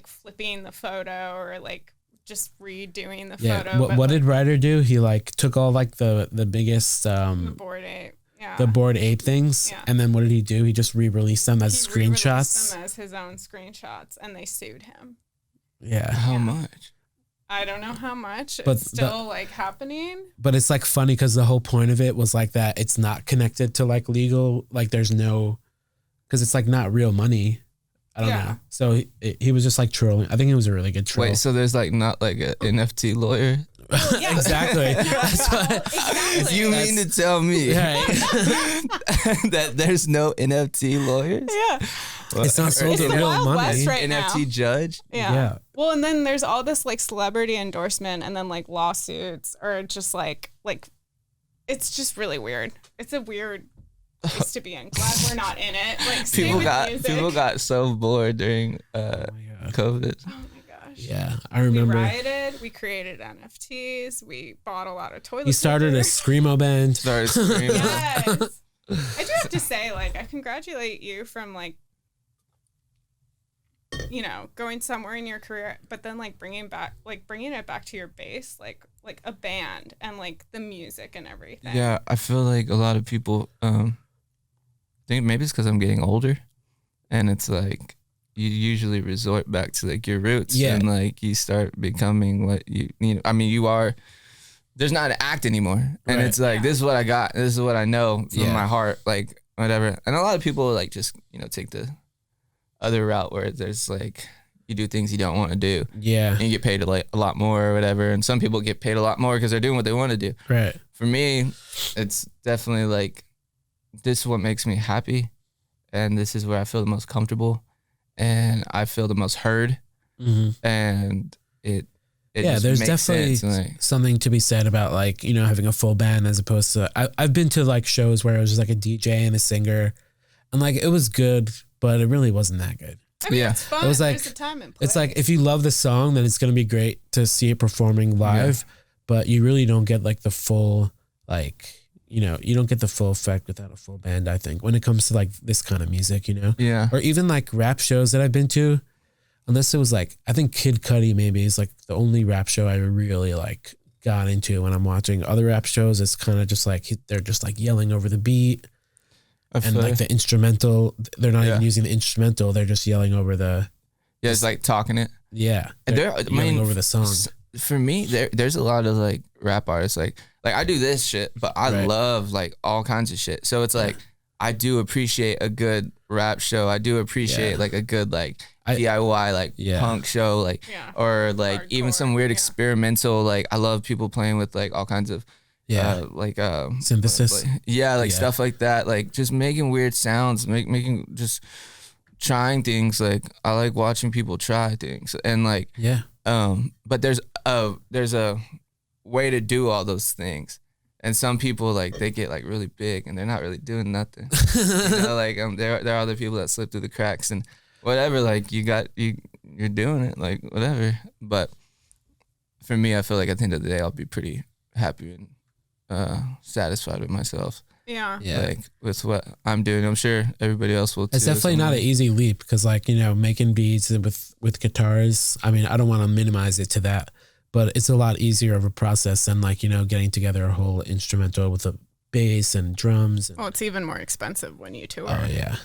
flipping the photo or like just redoing the photo. What did Ryder do? He like took all like the biggest the Bored Ape. Yeah. The Bored Ape things. Yeah. And then what did he do? He just re-released them as screenshots. Them as his own screenshots and they sued him. Yeah. How much? I don't know how much. But it's still like happening. But it's like funny because the whole point of it was like that it's not connected to like legal, like there's no, because it's like not real money. I don't know. So he was just like trolling. I think it was a really good troll. Wait, so there's like not like an NFT lawyer? Well, yeah. Exactly. That's what, exactly. You mean to tell me right. that there's no NFT lawyers? Yeah. It's not sold It's at the real Wild money. West right now. NFT judge. Yeah. Well, and then there's all this like celebrity endorsement and then like lawsuits or just like it's just really weird. It's a weird place to be in. Glad we're not in it. Like people got so bored during COVID. Oh my gosh. Yeah, I remember. We rioted. We created NFTs. We bought a lot of toilet. You started paper. a screamo band. Yes. I do have to say, like, I congratulate you from like, you know, going somewhere in your career, but then like bringing it back to your base, like a band and like the music and everything. Yeah, I feel like a lot of people think maybe it's because I'm getting older, and it's like you usually resort back to like your roots, and like you start becoming what you need. I mean, you are. There's not an act anymore, and it's like this is what I got. This is what I know from my heart, like whatever. And a lot of people like just take the other route where there's like you do things you don't want to do. Yeah, and you get paid a lot more or whatever. And some people get paid a lot more because they're doing what they want to do. Right. For me, it's definitely like this is what makes me happy, and this is where I feel the most comfortable, and I feel the most heard, and it there's definitely something to be said about like, you know, having a full band as opposed to, I've been to like shows where it was just like a DJ and a singer and like, it was good, but it really wasn't that good. I mean, it's fun. It was like, there's a time and place. It's like, if you love the song, then it's going to be great to see it performing live, but you really don't get like the full, like, you know, you don't get the full effect without a full band, I think, when it comes to like this kind of music, you know? Yeah. Or even like rap shows that I've been to, unless it was like, I think Kid Cudi maybe is like the only rap show I really like got into when I'm watching other rap shows. It's kind of just like, they're just like yelling over the beat and like the instrumental. They're not even using the instrumental. They're just yelling over the. Yeah, it's like talking it. Yeah. And they're yelling over the song. For me, there's a lot of like rap artists. Like I do this shit, but I love like all kinds of shit. So it's like, I do appreciate a good rap show. I do appreciate like a good like DIY like punk show, like or like hardcore, even some weird experimental. Like I love people playing with like all kinds of synthesis. Like stuff like that. Like just making weird sounds, making just trying things. Like I like watching people try things and like but there's a way to do all those things. And some people like they get like really big and they're not really doing nothing. You know, like there are other people that slip through the cracks and whatever. Like you're doing it, like whatever. But for me, I feel like at the end of the day, I'll be pretty happy and satisfied with myself. Yeah. Like with what I'm doing, I'm sure everybody else will too. It's definitely not an easy leap because like, you know, making beats with guitars. I mean, I don't want to minimize it to that. But it's a lot easier of a process than like, you know, getting together a whole instrumental with a bass and drums. Well, it's even more expensive when you tour. Oh, yeah.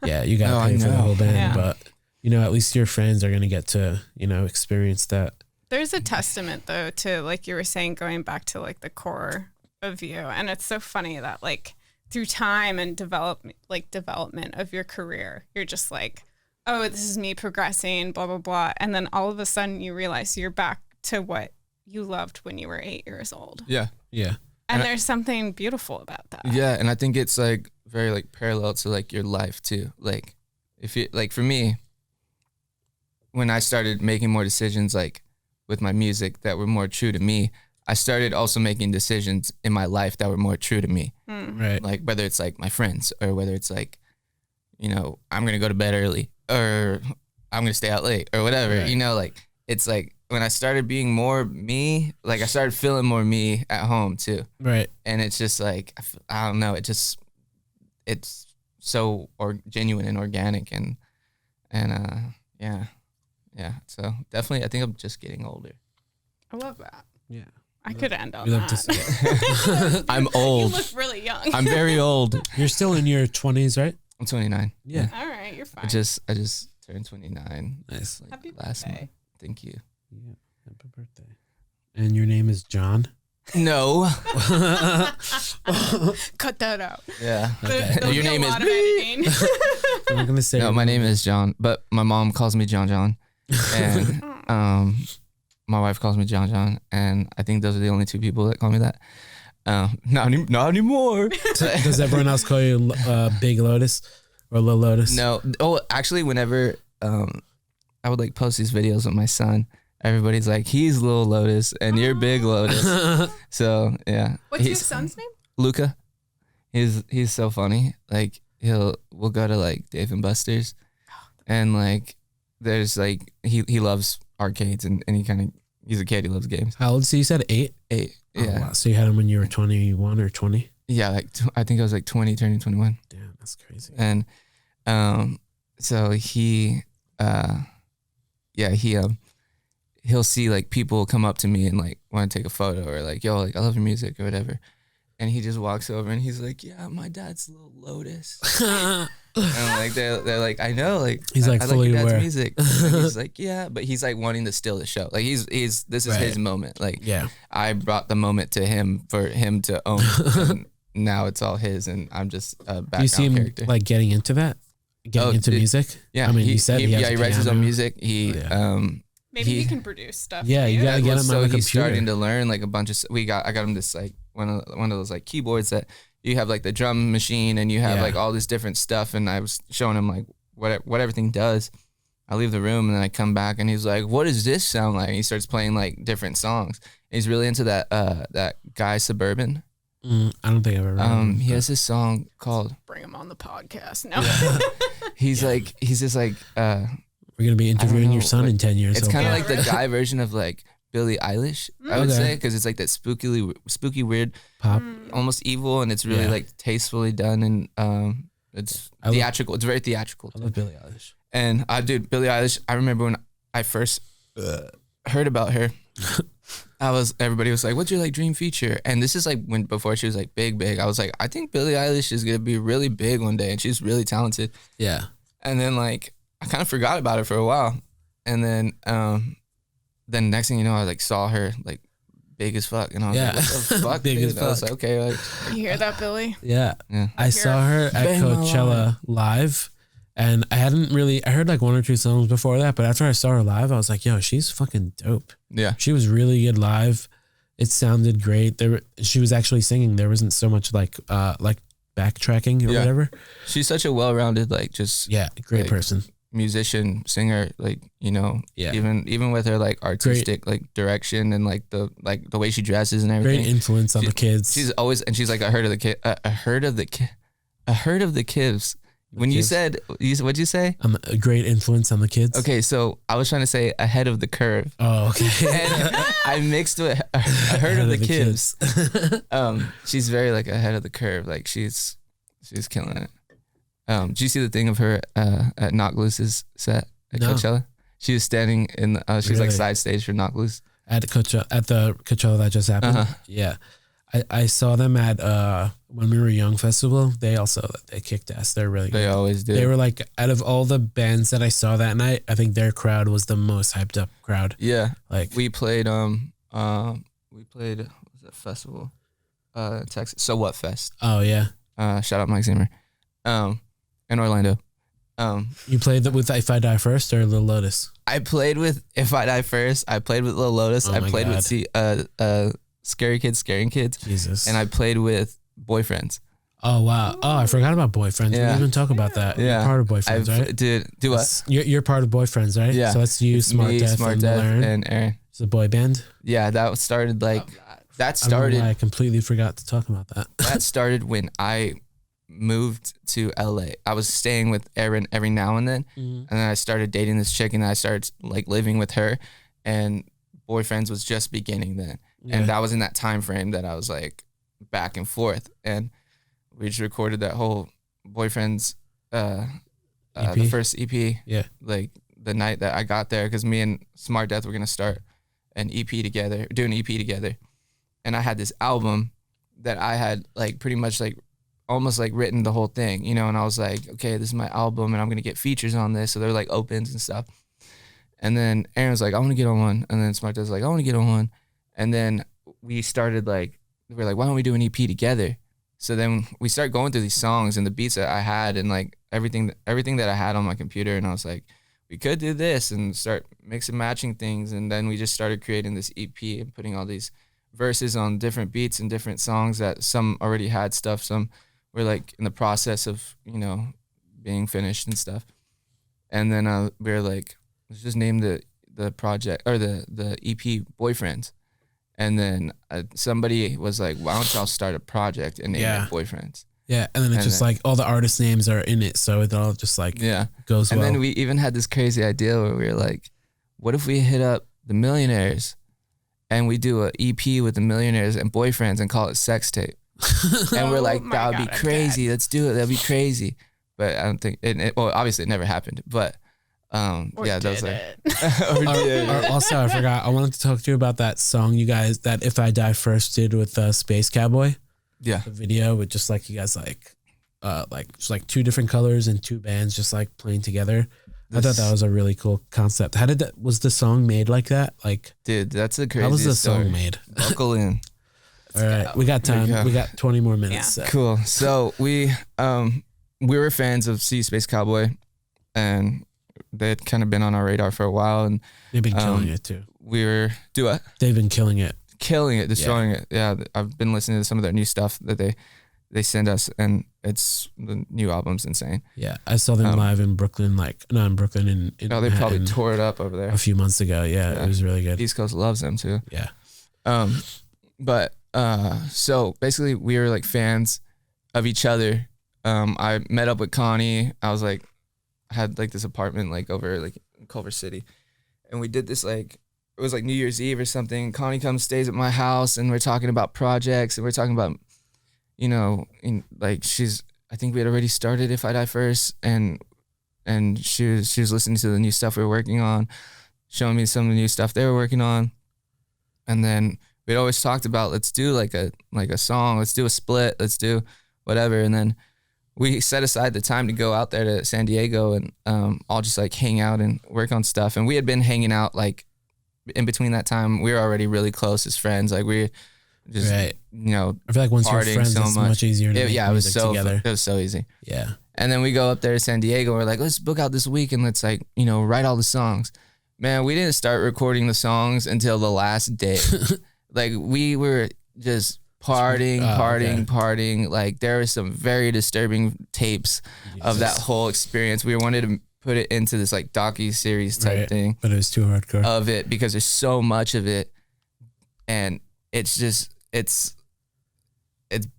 Yeah, you got to pay for the whole band. Yeah. But, you know, at least your friends are going to get to, you know, experience that. There's a testament, though, to, like you were saying, going back to, like, the core of you. And it's so funny that, like, through time and development of your career, you're just like, oh, this is me progressing, blah, blah, blah. And then all of a sudden you realize you're back to what you loved when you were 8 years old. Yeah. Yeah. And there's something beautiful about that. Yeah. And I think it's like very like parallel to like your life too. Like if you like for me, when I started making more decisions like with my music that were more true to me, I started also making decisions in my life that were more true to me. Right. Like whether it's like my friends or whether it's like, you know, I'm going to go to bed early or I'm going to stay out late or whatever, you know, like it's like, when I started being more me, like I started feeling more me at home too. Right. And it's just like, I don't know, it's so genuine and organic and yeah. So definitely, I think I'm just getting older. I love that. Yeah. I could end on that. I'm old. You look really young. I'm very old. You're still in your 20s, right? I'm 29. Yeah. All right, you're fine. I just turned 29. Nice. Like Happy last birthday. month. Thank you. Yeah, happy birthday. And your name is John? No. Cut that out. Yeah. Okay. Your name is I'm not gonna say. No, my name is John, but my mom calls me John, and my wife calls me John, and I think those are the only two people that call me that. Not anymore. Does everyone else call you Big Lotus? or Lil Lotus? No. Oh, actually, whenever I would like post these videos with my son, everybody's like, he's Lil Lotus and you're Big Lotus. So yeah. What's your son's name? Luca. He's so funny. Like we'll go to like Dave and Buster's, and like there's like he loves arcades and he's a kid. He loves games. How old? So you said 8? 8. Yeah. Oh, wow. So you had him when you were 21 or 20? Yeah, like I think I was like 20, turning 21. Damn, that's crazy. And so he'll see like people come up to me and like want to take a photo or like, yo, like I love your music or whatever. And he just walks over and he's like, yeah, my dad's Lil Lotus. And like they're like, I know, like he's like I fully like your dad's aware. music. And he's like, yeah, but he's like wanting to steal the show. Like this is Right. his moment. Like Yeah. I brought the moment to him for him to own it, and now it's all his, and I'm just a background Do you see him character. like getting into that? Getting into music? Yeah, I mean, he said he writes his own piano. music. He Maybe he can produce stuff. Yeah, too. you gotta get him so on the he's computer. starting to learn like a bunch of. I got him this like one of those like keyboards that you have like the drum machine and you have Yeah. like all this different stuff, and I was showing him like what everything does. I leave the room and then I come back and he's like, "What does this sound like?" And he starts playing like different songs. And he's really into that guy Suburban. I don't think I've ever heard of him. He has this song called. Bring him on the podcast. No. He's just like. We're gonna be interviewing your son in 10 years. It's kind of hopefully. like the guy version of like Billie Eilish, I would Okay. say, because it's like that spooky, weird, Pop. almost evil, and it's really Yeah. like tastefully done, and it's theatrical. It's very theatrical. I love Billie Eilish. And dude, Billie Eilish. I remember when I first heard about her, everybody was like, "What's your like dream feature?" And this is like before she was like big. I was like, I think Billie Eilish is gonna be really big one day, and she's really talented. Yeah. And then like I kind of forgot about it for a while, and then next thing you know, I like saw her like big as fuck, and I was Yeah. like, what the fuck, Big dude? as I was fuck. like, okay, like You hear that, Billy? Yeah. Yeah. I saw her at Bang my Coachella live, and I heard like 1 or 2 songs before that, but after I saw her live, I was like, yo, she's fucking dope. yeah, She was really good live. It sounded great. She was actually singing. There wasn't so much like backtracking or Yeah. whatever. she's such a well-rounded like just Yeah, great Like, person. musician, singer, like, you know, Yeah. even with her like artistic like direction and like the way she dresses and everything. Great influence on the kids. She's always, and she's like a herd of the kids. When you kids. said, what'd you say? A great influence on the kids. Okay, so I was trying to say ahead of the curve. Oh, okay. And I mixed with a herd of the kids. She's very like ahead of the curve. Like she's killing it. Did you see the thing of her at Knock Loose's set at No. Coachella? She was standing in. She's like Really? side stage for Knock Loose. At the Coachella that just happened. Uh-huh. Yeah. I saw them at When We Were Young festival. They kicked ass. They're really good. They always do. They were like, out of all the bands that I saw that night, I think their crowd was the most hyped up crowd. Yeah, Like, we played. What was that festival? Texas. So What Fest. oh yeah, Shout out Mike Zimmer. In Orlando. you played with If I Die First or Lil Lotus? I played with If I Die First. I played with Lil Lotus. Oh I my played God. with Scary Kids, Scaring Kids. Jesus. And I played with Boyfriends. Oh wow. Oh, I forgot about Boyfriends. Yeah. We didn't even talk about that. Yeah. You're part of Boyfriends, right? Dude, do what? You're part of Boyfriends, right? Yeah. So that's you, It's Smart me, Death, Smart and Death, Aaron. and Aaron. It's a boy band. Yeah, that started like that I don't know why started I completely forgot to talk about that. that started when I moved to LA. I was staying with Aaron every now and then, and then I started dating this chick, and I started like living with her, and Boyfriends was just beginning then. Yeah. And that was in that time frame that I was like back and forth, and we just recorded that whole Boyfriends the EP? first EP, Yeah. like the night that I got there, because me and Smart Death were gonna start an EP together, do an EP together, and I had this album that I had like pretty much like almost like written the whole thing, you know, and I was like, okay, this is my album, and I'm gonna get features on this, so they're like opens and stuff. And then Aaron was like, I want to get on one, and then Smart Death was like, I want to get on one. And then we started like, we were like, why don't we do an EP together? So then we started going through these songs and the beats that I had and like everything that I had on my computer. And I was like, we could do this and start mixing, matching things. And then we just started creating this EP and putting all these verses on different beats and different songs that some already had stuff. Some were like in the process of, you know, being finished and stuff. And then we were like, let's just name the project or the EP Boyfriends. And then somebody was like, why don't y'all start a project and name it Boyfriends? Yeah, and then it's just like all the artist names are in it, so it all just like goes well. And then we even had this crazy idea where we were like, what if we hit up the Millionaires and we do an EP with the Millionaires and Boyfriends and call it Sex Tape? And we're like, that would be crazy. Let's do it. That'd be crazy. But I don't think well, obviously it never happened. But that was like. Also, I forgot. I wanted to talk to you about that song you guys that If I Die First did with Space Cowboy. Yeah, the video with just like you guys like just like two different colors and two bands just like playing together. I thought that was a really cool concept. How did that? Was the song made like that? Like, dude, that's a crazy. How was the story. Song made? Buckle in. All right, we got time. We got 20 more minutes. Yeah. So. Cool. So we were fans of SeeYouSpaceCowboy, and they had kind of been on our radar for a while, and they've been killing it too. We were what? They've been killing it, destroying it. Yeah, I've been listening to some of their new stuff that they send us, and it's the new album's insane. Yeah, I saw them live in Brooklyn, in they probably tore it up over there a few months ago. Yeah, it was really good. East Coast loves them too. Yeah. So basically we were like fans of each other. I met up with Connie. I was like, had like this apartment like over like in Culver City, and we did this like, it was like New Year's Eve or something. Connie comes, stays at my house, and we're talking about projects, and we're talking about, I think we had already started If I Die First, and she was listening to the new stuff we were working on, showing me some of the new stuff they were working on, and then we'd always talked about, let's do like a song, let's do a split, let's do whatever, and then we set aside the time to go out there to San Diego and all just like hang out and work on stuff. And we had been hanging out like in between that time. We were already really close as friends. Like we just, I feel like once you're friends, it's much easier to make music together. It was so easy. Yeah. And then we go up there to San Diego. And we're like, let's book out this week and let's like, write all the songs. Man, we didn't start recording the songs until the last day. Like we were just partying. Like there were some very disturbing tapes of that whole experience. We wanted to put it into this like docu-series type thing. But it was too hardcore. Of it because there's so much of it. And it's just, it's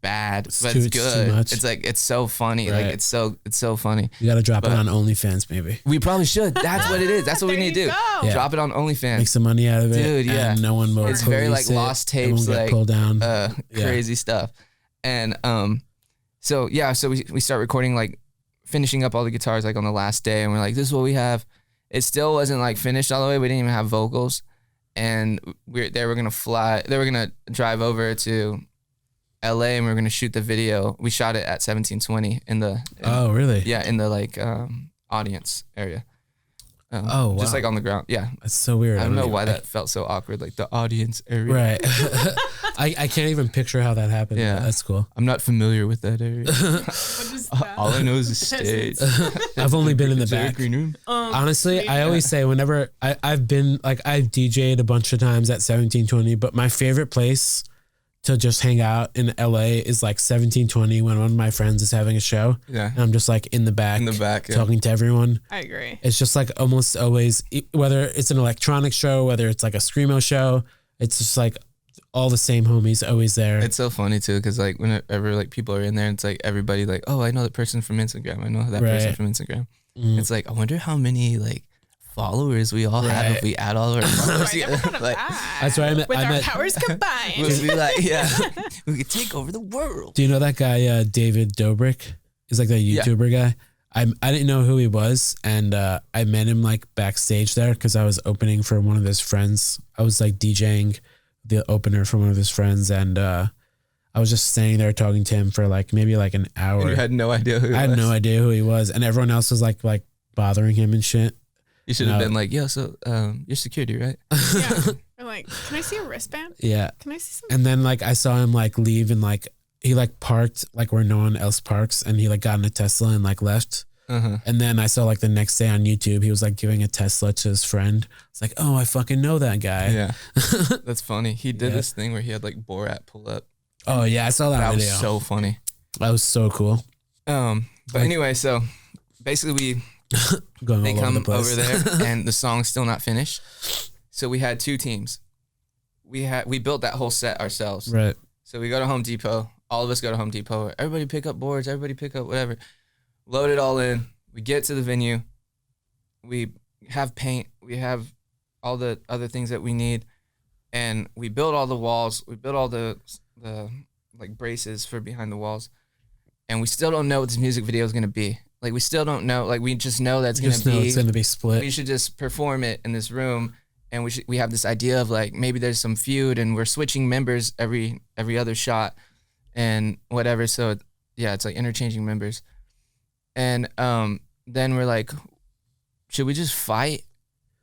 bad, but it's good. It's like, it's so funny. Right. Like it's so funny. You got to drop it on OnlyFans maybe. We probably should. That's what it is. That's what we need to do. Yeah. Drop it on OnlyFans. Make some money out of it. Dude, yeah. And no one will. It's very like lost tapes, like pulled down. Crazy stuff. And so we start recording, like finishing up all the guitars like on the last day, and we're like, this is what we have. It still wasn't like finished all the way. We didn't even have vocals. And they were gonna drive over to LA and we were gonna shoot the video. We shot it at 1720 in the oh really? Yeah, in the like audience area. Wow. Just like on the ground. Yeah. That's so weird. I don't know why that felt so awkward, like the audience area. Right. I can't even picture how that happened. Yeah. That's cool. I'm not familiar with that area. What is that? All I know is the stage. I've only been in the back. Green room. Honestly, I always say whenever I've been like, I've DJ'd a bunch of times at 1720, but my favorite place to just hang out in LA is like 1720 when one of my friends is having a show. Yeah. And I'm just like in the back talking to everyone. I agree. It's just like almost always, whether it's an electronic show, whether it's like a screamo show, it's just like all the same homies always there. It's so funny too, because like whenever like people are in there, it's like everybody like, oh, I know that person from Instagram. I know that person from Instagram. It's like, I wonder how many like followers we all have if we add all of our followers together. Like, that's why with our powers combined. We'll be like, we could take over the world. Do you know that guy, David Dobrik? He's like that YouTuber guy. I didn't know who he was, and I met him like backstage there because I was opening for one of his friends. I was like DJing the opener for one of his friends, and I was just standing there talking to him for like maybe like an hour. And you had no idea who he was. I had no idea who he was, and everyone else was like bothering him and shit. You should have been like, yo, so you're security, right? Yeah. Or like, can I see a wristband? Yeah. Can I see something? And then like I saw him like leave and like he like parked like where no one else parks, and he like got in a Tesla and like left. And then I saw like the next day on YouTube, he was like giving a Tesla to his friend. It's like, oh, I fucking know that guy. Yeah. That's funny. He did this thing where he had like Borat pull up. Oh yeah, I saw that video. That was so funny. That was so cool. But anyway, so basically Going they all over come the place. over there and the song's still not finished. So we had 2 teams. We built that whole set ourselves. Right. So we go to Home Depot. All of us go to Home Depot. Everybody pick up boards. Everybody pick up whatever. Load it all in. We get to the venue. We have paint. We have all the other things that we need. And we build all the walls. We build all the like braces for behind the walls. And we still don't know what this music video is going to be. Like, we still don't know. Like, we just know that's going to be. It's going to be split. We should just perform it in this room. And we have this idea of like, maybe there's some feud and we're switching members every other shot and whatever. So yeah, it's like interchanging members. And then we're like, should we just fight?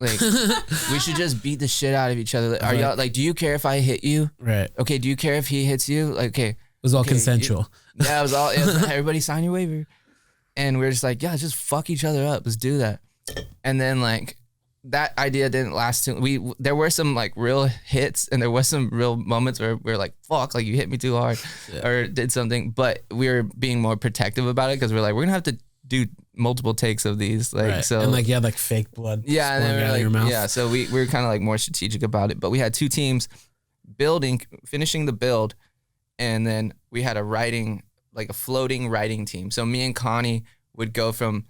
Like, we should just beat the shit out of each other. Are y'all like, do you care if I hit you? Right. Okay. Do you care if he hits you? Like, okay. It was all consensual. Yeah, it was all, everybody sign your waiver. And we're just like, yeah, just fuck each other up. Let's do that. And then like, that idea didn't last too. There were some like real hits and there was some real moments where we were like, fuck, like you hit me too hard or did something, but we were being more protective about it because we're like, we're gonna have to do multiple takes of these, like right. So and like you had like fake blood and then out like, of your mouth. Yeah, so we were kind of like more strategic about it, but we had 2 teams finishing the build, and then we had a floating writing team. So me and Connie would go from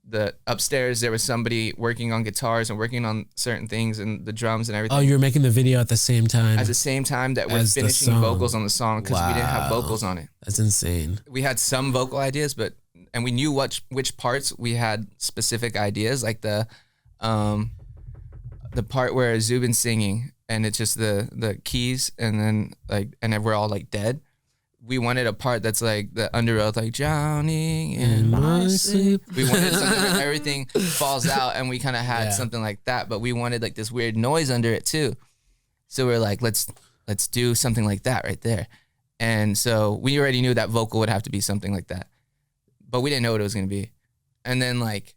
the upstairs. There was somebody working on guitars and working on certain things and the drums and everything. Oh, you were making the video at the same time? At the same time that we're finishing vocals on the song because we didn't have vocals on it. That's insane. We had some vocal ideas, and we knew which parts we had specific ideas, like the part where Zubin's singing and it's just the keys and then like, and then we're all like dead. We wanted a part that's like the under oath, like drowning in my sleep. We wanted something where everything falls out, and we kind of had something like that, but we wanted like this weird noise under it too. So we're like, let's do something like that right there. And so we already knew that vocal would have to be something like that, but we didn't know what it was going to be. And then like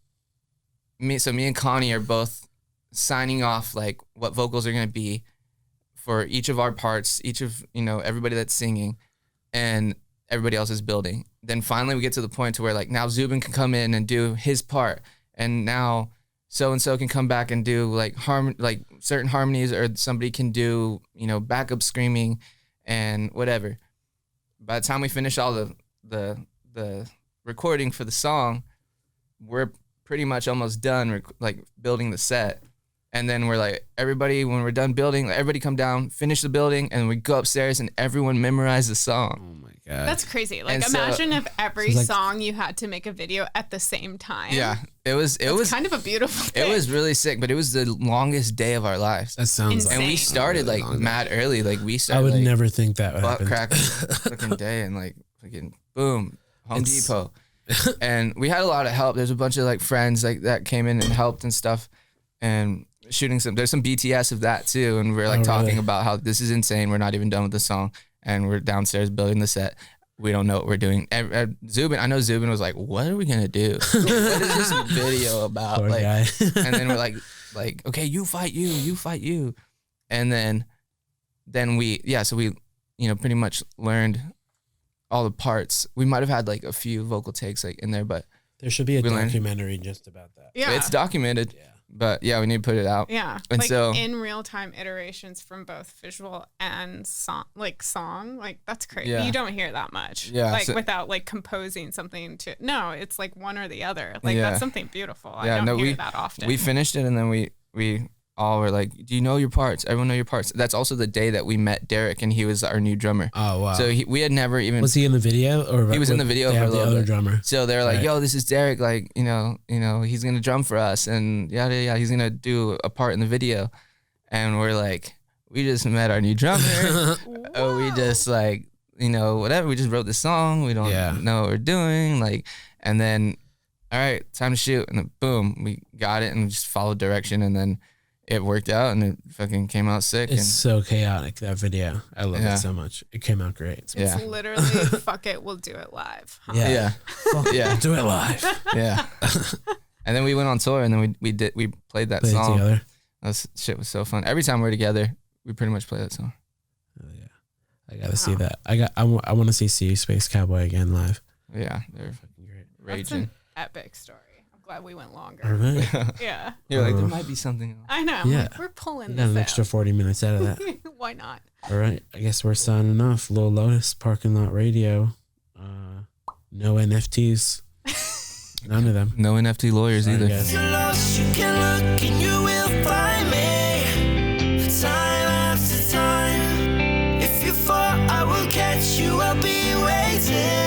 me and Connie are both signing off like what vocals are going to be for each of our parts, each of, everybody that's singing. And everybody else is building. Then finally we get to the point to where like now Zubin can come in and do his part, and now so-and-so can come back and do like certain harmonies, or somebody can do, backup screaming and whatever. By the time we finish all the recording for the song, we're pretty much almost done like building the set. And then we're like, everybody, when we're done building, everybody come down, finish the building, and we go upstairs and everyone memorize the song. Oh my God. That's crazy. Like, imagine if every song you had to make a video at the same time. Yeah. It was kind of a beautiful thing. It was really sick, but it was the longest day of our lives. That sounds insane. And we started like mad early. Like we started. I would like, never think that would butt happen. crack fucking day, and like fucking boom, Home Depot. And we had a lot of help. There's a bunch of like friends like that came in and helped and stuff, and shooting there's some BTS of that too, and we're like talking about how this is insane, we're not even done with the song, and we're downstairs building the set. We don't know what we're doing. I know Zubin was like, what are we gonna do? What is this video about? Poor guy. And then we're like okay, you fight you, and then we pretty much learned all the parts. We might have had like a few vocal takes like in there, but there should be a documentary just about that. Yeah, it's documented. Yeah. But yeah, we need to put it out. Yeah. And like so in real time iterations from both visual and song, like that's crazy. Yeah. You don't hear that much. Yeah, Like without like composing something no, it's like one or the other. Like Yeah. that's something beautiful. Yeah, I don't hear that often. We finished it, and then we all were like, do you know your parts? Everyone know your parts. That's also the day that we met Derek, and he was our new drummer. Oh wow. So we had never even. Was he in the video, or he was in the video they for have a the little other bit. drummer? So they're like, yo, this is Derek. Like, you know, he's gonna drum for us, and yeah, he's gonna do a part in the video. And we're like, we just met our new drummer. Or we just like, whatever. We just wrote the song. We don't know what we're doing. Like, and then, all right, time to shoot. And then boom, we got it, and we just followed direction, and then it worked out, and it fucking came out sick. It's so chaotic, that video. I love it so much. It came out great. So it's literally fuck it, we'll do it live. Huh? Yeah. Fuck it, do it live. Yeah. And then we went on tour, and then we played that song. Together. That shit was so fun. Every time we're together, we pretty much play that song. Oh, yeah. I gotta see that. I want to see SeeYouSpaceCowboy again live. Yeah, they're Fucking great. raging. epic story. I'm glad we went longer. All right. Yeah. You're like, there might be something else. I know. I'm Yeah. like, we're pulling You this got an out. extra 40 minutes out of that. Why not? All right. I guess we're signing off. Lil Lotus, Parking Lot Radio. No NFTs. None of them. No NFT lawyers Sorry, either. guys. If you're lost, you can look and you will find me. Time after time. If you fall, I will catch you. I'll be waiting.